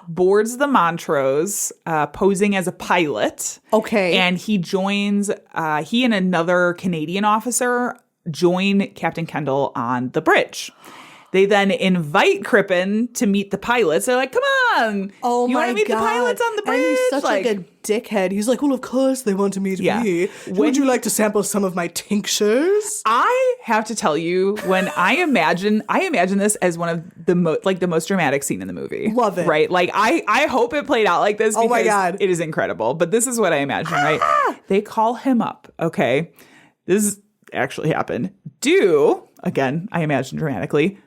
boards the Montrose, posing as a pilot. Okay. And he joins, he and another Canadian officer join Captain Kendall on the bridge. They then invite Crippen to meet the pilots. They're like, come on. Oh you my want to meet God. the pilots on the bridge? And he's such like a dickhead. He's like, well, of course they want to meet me. Would you like to sample some of my tinctures? I have to tell you, when I imagine this as one of the most dramatic scene in the movie. Love it. Right? Like I hope it played out like this because Oh my God. it is incredible. But this is what I imagine, right? They call him up, okay? This actually happened. Again, I imagine dramatically,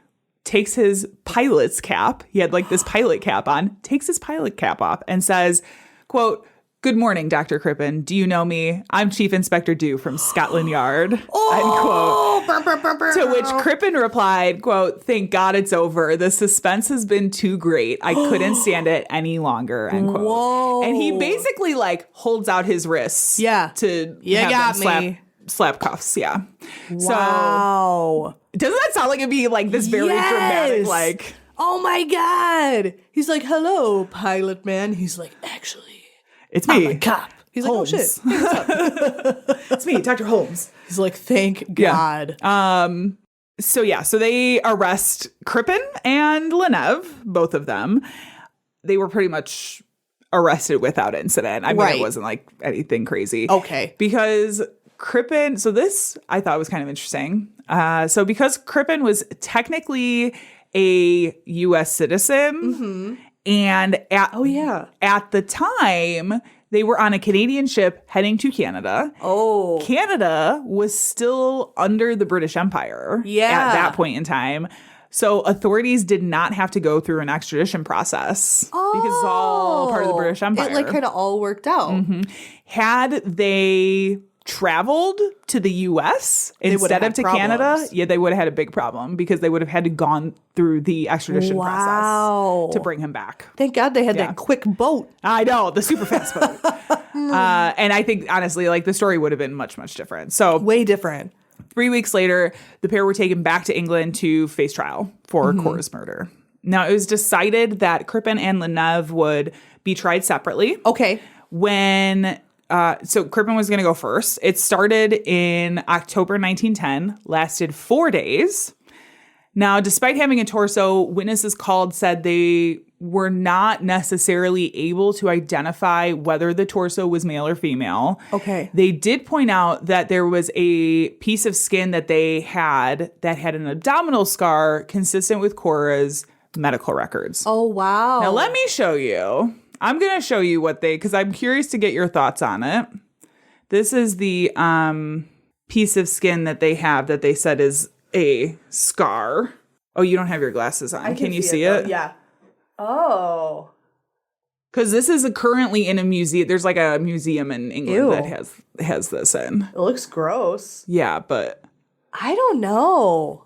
takes his pilot's cap. He had like this pilot cap on, takes his pilot cap off and says, quote, "Good morning, Dr. Crippen. Do you know me? I'm Chief Inspector Dew from Scotland Yard." Unquote. To which Crippen replied, quote, "Thank God it's over. The suspense has been too great. I couldn't stand it any longer." End quote. Whoa. And he basically like holds out his wrists. Yeah. To You have got them me. slap cuffs. Yeah. Wow. So doesn't that sound like it'd be like this very dramatic, like, oh my God. He's like, hello, pilot man. He's like, actually, it's I'm me. a cop. He's Holmes. like, oh shit. It's me, Dr. Holmes. He's like, thank God. So they arrest Crippen and Lenev, both of them. They were pretty much arrested without incident. I mean, Right. It wasn't like anything crazy. Okay. Because Crippen, so this I thought was kind of interesting. So because Crippen was technically a U.S. citizen, and at the time, they were on a Canadian ship heading to Canada. Oh. Canada was still under the British Empire at that point in time. So authorities did not have to go through an extradition process because it's all part of the British Empire. It like kind of all worked out. Had they traveled to the U.S. instead of to Canada, they would have had a big problem because they would have had to gone through the extradition process to bring him back. Thank God they had that quick boat. I know, the super fast boat. And I think, honestly, like the story would have been much, much different. So Way different. 3 weeks later, the pair were taken back to England to face trial for Cora's murder. Now, it was decided that Crippen and Lenev would be tried separately. Okay. So Crippen was going to go first. It started in October 1910, lasted 4 days. Now, despite having a torso, witnesses called said they were not necessarily able to identify whether the torso was male or female. Okay. They did point out that there was a piece of skin that they had that had an abdominal scar consistent with Cora's medical records. Oh, wow. Now, let me show you. I'm going to show you because I'm curious to get your thoughts on it. This is the piece of skin that they have that they said is a scar. Oh, you don't have your glasses on. Can you see it? Yeah. Oh. Because this is currently in a museum. There's like a museum in England Ew. that has this in. It looks gross. Yeah, but I don't know.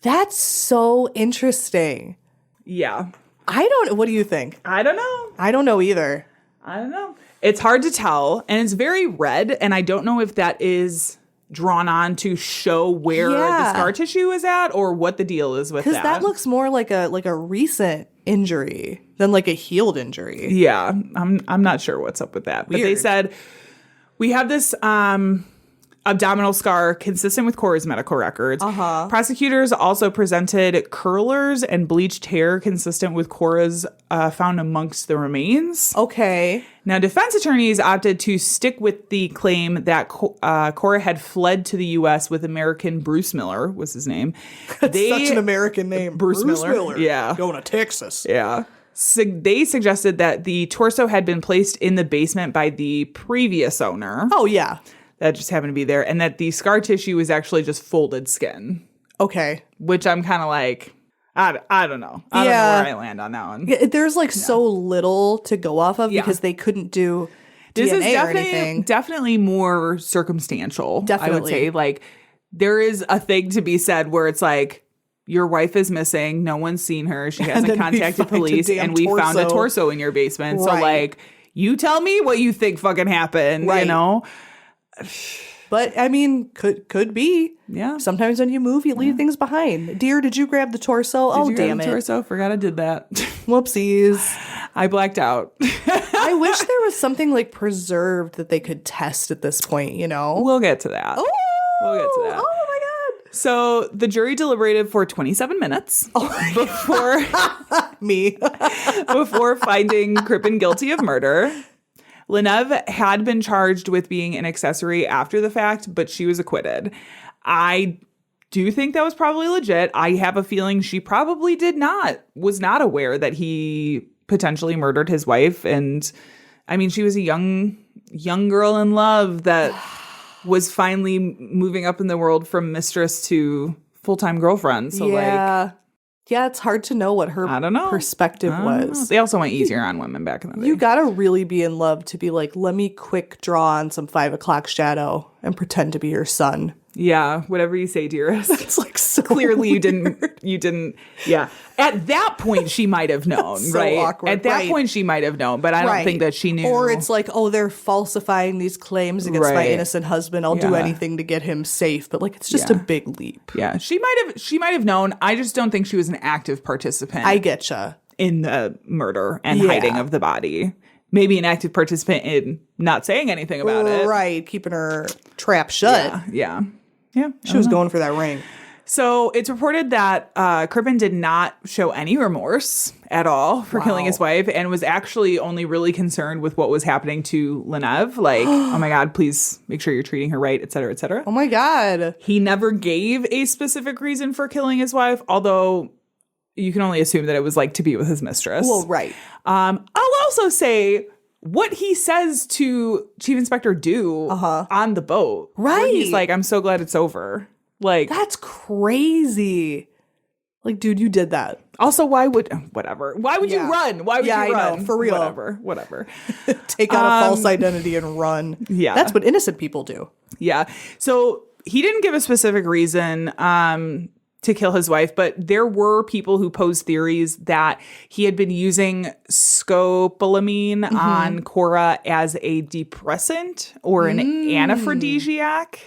That's so interesting. yeah. What do you think? I don't know. I don't know either. I don't know. It's hard to tell, and it's very red, and I don't know if that is drawn on to show where the scar tissue is at or what the deal is with that. Because that looks more like a recent injury than like a healed injury. Yeah, I'm not sure what's up with that. But they Weird. said, we have this abdominal scar consistent with Cora's medical records. Prosecutors also presented curlers and bleached hair consistent with Cora's found amongst the remains. Okay. Now, defense attorneys opted to stick with the claim that Cora had fled to the U.S. with American Bruce Miller, was his name. Such an American name. Bruce Miller. Yeah. Going to Texas. Yeah. So they suggested that the torso had been placed in the basement by the previous owner. Oh, yeah. That just happened to be there. And that the scar tissue was actually just folded skin. Okay. Which I'm kind of like, I don't know. I don't know where I land on that one. There's like so little to go off of because they couldn't do This DNA is or anything. definitely more circumstantial, I would Definitely. say. Like, there is a thing to be said where it's like, your wife is missing. No one's seen her. She hasn't then we contacted find a police. damn And we found a torso. torso in your basement. So, Right. like, you tell me what you think fucking happened, you Right. know? But I mean, could be. Yeah. Sometimes when you move, you leave things behind. Dear, did you grab the torso? Did you grab Damn the it. torso? Forgot I did that. Whoopsies. I blacked out. I wish there was something like preserved that they could test at this point, you know? We'll get to that. We'll get to that. Oh my God. So the jury deliberated for 27 minutes before before finding Crippen guilty of murder. Leneve had been charged with being an accessory after the fact, but she was acquitted. I do think that was probably legit. I have a feeling she probably was not aware that he potentially murdered his wife. And I mean, she was a young girl in love that was finally moving up in the world from mistress to full-time girlfriend. So yeah, it's hard to know what her perspective was. They also went easier on women back in the day. You gotta really be in love to be like, let me quick draw on some 5 o'clock shadow and pretend to be your son. Yeah, whatever you say, dearest. It's like so clearly weird. you didn't. Yeah. At that point, she might have known, so right? awkward, At that point, she might have known, but I don't think that she knew. Or it's like, oh, they're falsifying these claims against my innocent husband. I'll do anything to get him safe. But like, it's just a big leap. Yeah, she might have known. I just don't think she was an active participant. I getcha. In the murder and hiding of the body. Maybe an active participant in not saying anything about it. Right, keeping her trap shut. Yeah. She was going for that ring. So it's reported that Crippen did not show any remorse at all for killing his wife and was actually only really concerned with what was happening to Leneve. Like, oh my God, please make sure you're treating her right, et cetera, et cetera. Oh my God. He never gave a specific reason for killing his wife, although you can only assume that it was like to be with his mistress. Well, right. I'll also say what he says to Chief Inspector Dew on the boat. Right. Where he's like, I'm so glad it's over. Like, that's crazy. Like, dude, you did that. Also, why would you run? Why would you run? I know, for real. Whatever. Take on a false identity and run. Yeah. That's what innocent people do. Yeah. So he didn't give a specific reason to kill his wife, but there were people who posed theories that he had been using scopolamine on Cora as a depressant or an anaphrodisiac,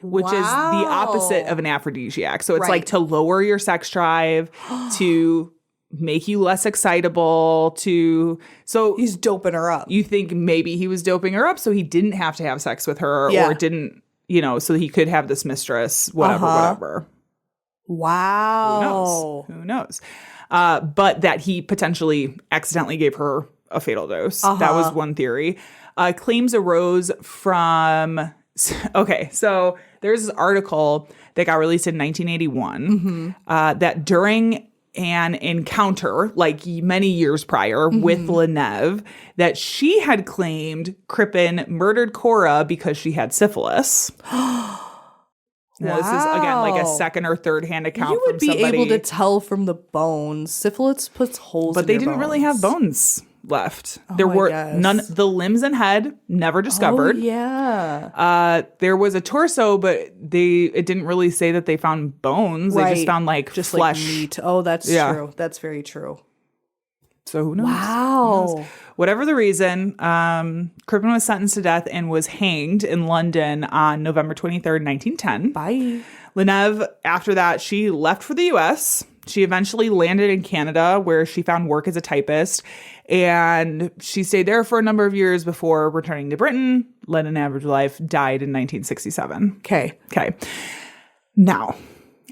which is the opposite of an aphrodisiac. So it's like to lower your sex drive, to make you less excitable, so he's doping her up. You think maybe he was doping her up so he didn't have to have sex with her or didn't, so he could have this mistress, whatever. Wow. Who knows? But that he potentially accidentally gave her a fatal dose. That was one theory. Claims arose from... Okay, so there's this article that got released in 1981 that during an encounter, like many years prior, with Leneve, that she had claimed Crippen murdered Cora because she had syphilis. Now, this is, again, like a second or third hand account you would from somebody. be able to tell from the bones. Syphilis puts holes in But they your didn't really have bones left. There I were guess. none. The limbs and head never discovered. Oh, yeah. There was a torso, but it didn't really say that they found bones. They just found like just flesh. like meat. Oh, that's true. That's very true. So who knows? Wow. Who knows? Whatever the reason, Crippen was sentenced to death and was hanged in London on November 23rd, 1910. Bye. Leneve, after that, she left for the U.S. She eventually landed in Canada, where she found work as a typist. And she stayed there for a number of years before returning to Britain, led an average life, died in 1967. Okay. Now,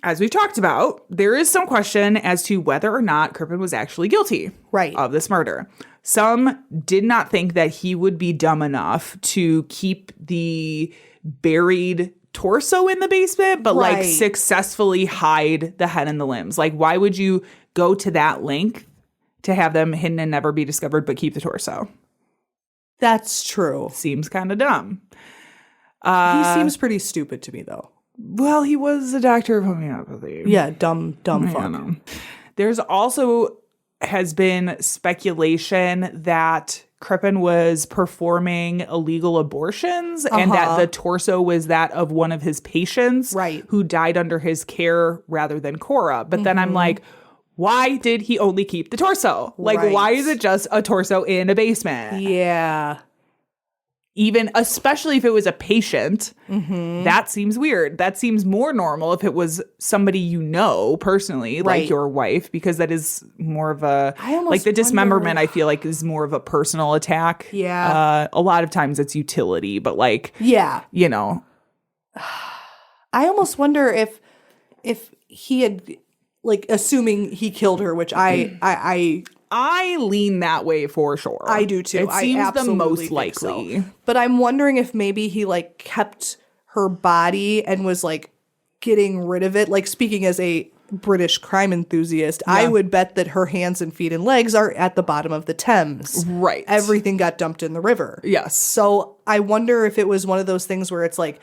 as we've talked about, there is some question as to whether or not Crippen was actually guilty of this murder. Some did not think that he would be dumb enough to keep the buried torso in the basement, but like successfully hide the head and the limbs. Like, why would you go to that length to have them hidden and never be discovered, but keep the torso? That's true. Seems kind of dumb. He seems pretty stupid to me, though. Well, he was a doctor of homeopathy. Yeah, dumb fuck. There's also has been speculation that Crippen was performing illegal abortions and that the torso was that of one of his patients who died under his care rather than Cora. But then I'm like, why did he only keep the torso? Like, why is it just a torso in a basement? Yeah. Even, especially if it was a patient, that seems weird. That seems more normal if it was somebody you know personally, like your wife, because that is more of a, like the dismemberment, I feel like is more of a personal attack. Yeah. A lot of times it's utility, but like, yeah, you know. I almost wonder if if he had, like, assuming he killed her, which I lean that way for sure. I do too. It seems I the most absolutely think so. likely. But I'm wondering if maybe he, like, kept her body and was, like, getting rid of it. Like, speaking as a British crime enthusiast, I would bet that her hands and feet and legs are at the bottom of the Thames. Right. Everything got dumped in the river. Yes. So I wonder if it was one of those things where it's like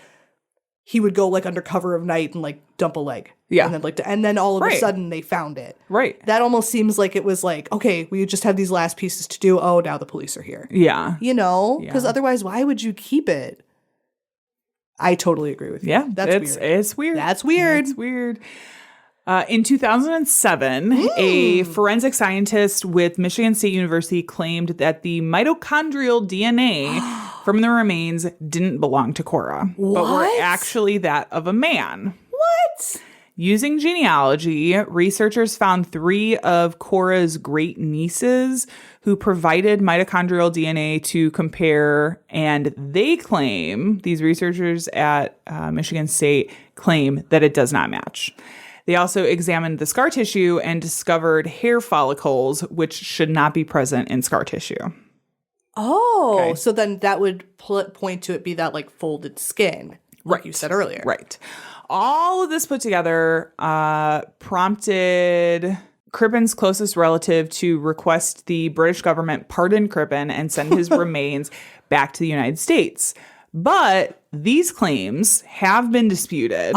he would go like under cover of night and like dump a leg. Yeah. And then all of a Right. sudden they found it. Right. That almost seems like it was like, okay, we just have these last pieces to do. Oh, now the police are here. Yeah. You know? Because Yeah. otherwise, why would you keep it? I totally agree with you. Yeah. That's weird. It's weird. That's weird. It's weird. In 2007, a forensic scientist with Michigan State University claimed that the mitochondrial DNA from the remains didn't belong to Cora, but were What? actually that of a man. What? Using genealogy, researchers found 3 of Cora's great nieces who provided mitochondrial DNA to compare, and they claim, these researchers at Michigan State claim that it does not match. They also examined the scar tissue and discovered hair follicles, which should not be present in scar tissue. Oh, Okay. so then that would point to it be that like folded skin, like you said earlier. Right. All of this put together prompted Crippen's closest relative to request the British government pardon Crippen and send his remains back to the United States. But these claims have been disputed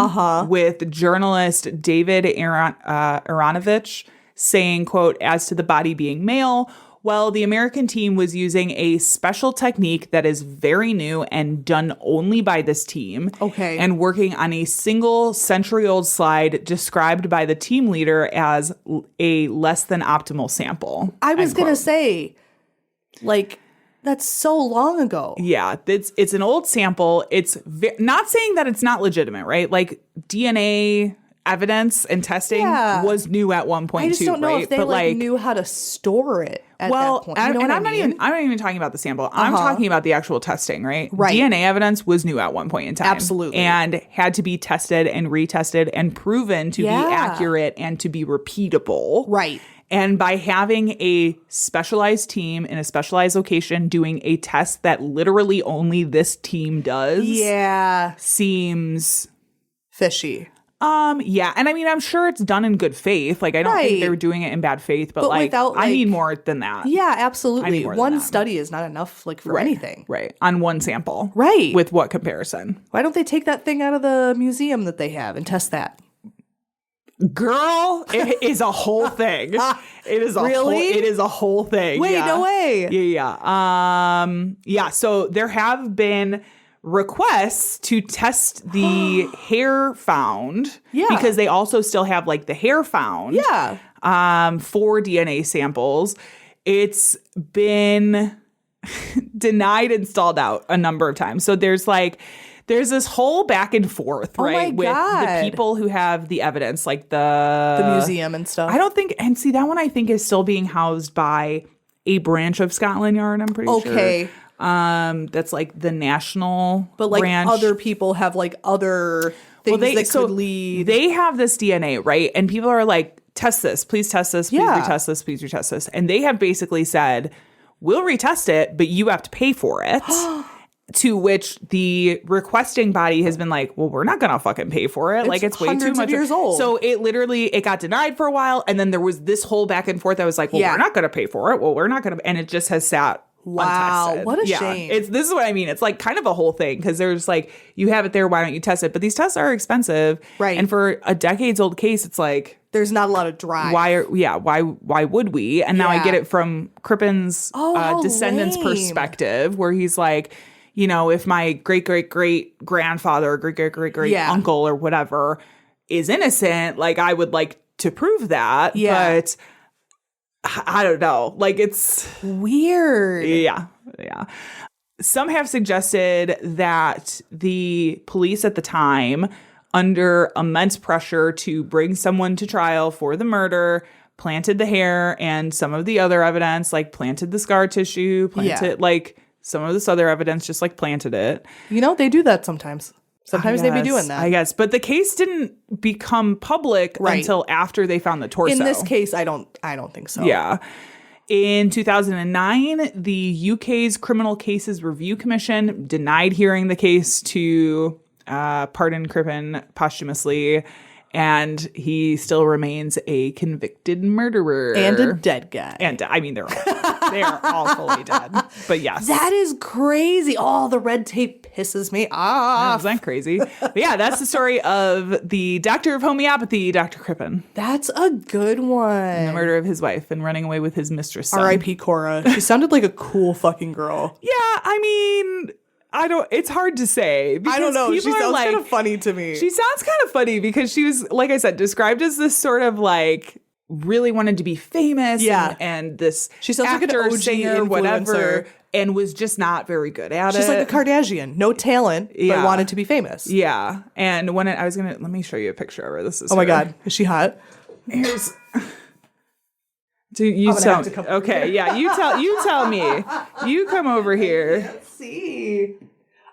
with journalist David Aronovich saying, quote, as to the body being male, well, the American team was using a special technique that is very new and done only by this team. Okay. And working on a single century-old slide described by the team leader as a less than optimal sample. I was end going to quote. say, like, that's so long ago. Yeah, it's an old sample. It's not saying that it's not legitimate, right? Like DNA evidence and testing was new at one point I just too, don't know right? if they But like knew how to store it at well, that point. You know what I'm I mean? not even talking about the sample. I'm talking about the actual testing, right? Right. DNA evidence was new at one point in time. Absolutely. And had to be tested and retested and proven to be accurate and to be repeatable. Right. And by having a specialized team in a specialized location doing a test that literally only this team does seems fishy. Yeah. And I mean, I'm sure it's done in good faith. Like, I don't think Right. they were doing it in bad faith, but like, without, I need like- more than that. Yeah, I absolutely. need more than One that. study is not enough like for anything. Right. On one sample. Right. With what comparison? Why don't they take that thing out of the museum that they have and test that? Girl, it is a whole thing. It is a Really? whole, it is a whole thing. Wait, yeah. no way. Yeah. So there have been requests to test the hair found. Yeah. Because they also still have like the hair found. Yeah. For DNA samples. It's been denied and stalled out a number of times. So there's this whole back and forth, Oh right? my With God. the people who have the evidence, like the Museum and stuff. I don't think, and see, that one I think is still being housed by a branch of Scotland Yard, I'm pretty sure. Okay. That's like the national But like branch. other people have like other things that could lead. They have this DNA, right? And people are like, test this, please test this, please Yeah. retest this, please retest this. And they have basically said, we'll retest it, but you have to pay for it. To which the requesting body has been like, well, we're not going to fucking pay for it. Like, it's way too hundreds much. of years old. So it got denied for a while. And then there was this whole back and forth. I was like, well, we're not going to pay for it. Well, we're not going to. And it just has sat Wow, untested. what a shame. This is what I mean. It's like kind of a whole thing because there's like, you have it there. Why don't you test it? But these tests are expensive. Right. And for a decades old case, it's like, There's not a lot of drive. why would we? And now I Yeah. get it from Crippen's how descendant's lame. perspective, where he's like, you know, if my great great great grandfather or great great great great Yeah. uncle or whatever is innocent, like I would like to prove that. Yeah. But I don't know. Like it's Weird. yeah. Some have suggested that the police at the time, under immense pressure to bring someone to trial for the murder, planted the hair and some of the other evidence, like planted the scar tissue, planted like some of this other evidence, just like planted it. You know, they do that sometimes. Sometimes they be doing that. I guess. But the case didn't become public until after they found the torso. In this case, I don't think so. Yeah. In 2009, the UK's Criminal Cases Review Commission denied hearing the case to pardon Crippen posthumously, and he still remains a convicted murderer. And a dead guy. And I mean, they are all fully dead. But yes. That is crazy. Oh, the red tape pisses me off. Isn't that crazy? But yeah, that's the story of the doctor of homeopathy, Dr. Crippen. That's a good one. The murder of his wife and running away with his mistress. R.I.P. Cora. She sounded like a cool fucking girl. Yeah, I mean, it's hard to say. I don't know. She sounds like, kind of funny to me. She sounds kind of funny because she was, like I said, described as this sort of like really wanted to be famous. Yeah. And this she sounds actor, like an OG singer, influencer. Whatever, and was just not very good at it. She's like a Kardashian. No talent, but wanted to be famous. Yeah. And when let me show you a picture of her. This is Oh my God. Is she hot? Here's... Dude, you tell. Okay, yeah, you tell me. You come over here. Let's see.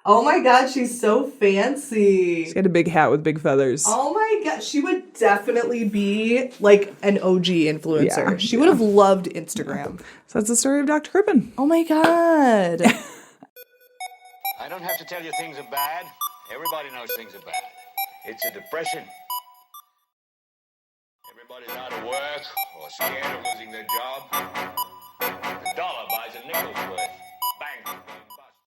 Oh my God, she's so fancy. She's got a big hat with big feathers. Oh my God, she would definitely be like an OG influencer. Yeah, she would have loved Instagram. So that's the story of Dr. Crippen. Oh my God. I don't have to tell you things are bad. Everybody knows things are bad. It's a depression. Everybody's out of work or scared of losing their job. The dollar buys a nickel's worth. Bang.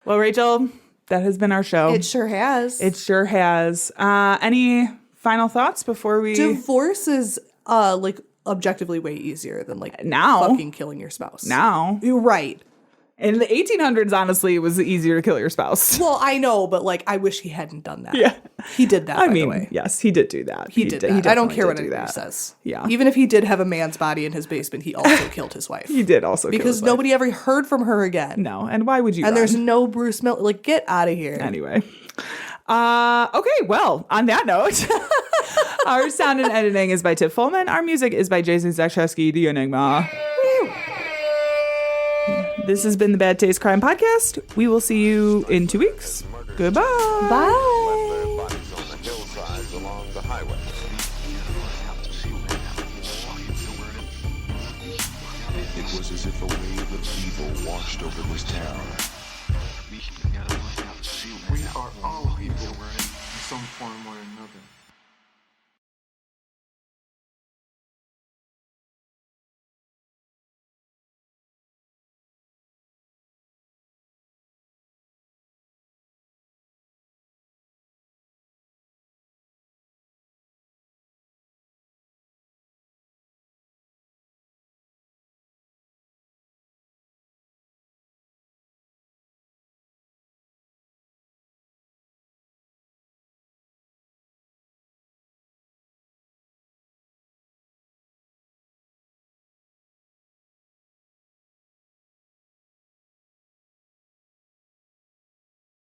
Well, Rachel, that has been our show. It sure has. It sure has. Any final thoughts before we... Divorce is like objectively way easier than like now fucking killing your spouse. Now. You're right. In the 1800s, honestly, it was easier to kill your spouse. Well, I know, but like I wish he hadn't done that. Yeah. He did that, by the way. Yes, he did do that. He did that. I don't care what anybody anybody says. Yeah. Even if he did have a man's body in his basement, he also killed his wife. He did also kill because his wife. nobody ever heard from her again. No, and why would you And run? there's no Bruce Miller. Like, get out of here. Anyway. Okay, well, on that note, our sound and editing is by Tiff Fullman. Our music is by Jason Zakrzewski, the Enigma. This has been the Bad Taste Crime Podcast. We will see you in 2 weeks. Goodbye. Bye. Bodies on the hillsides along the highway. It was as if a wave of evil washed over this town. We are all people in some form or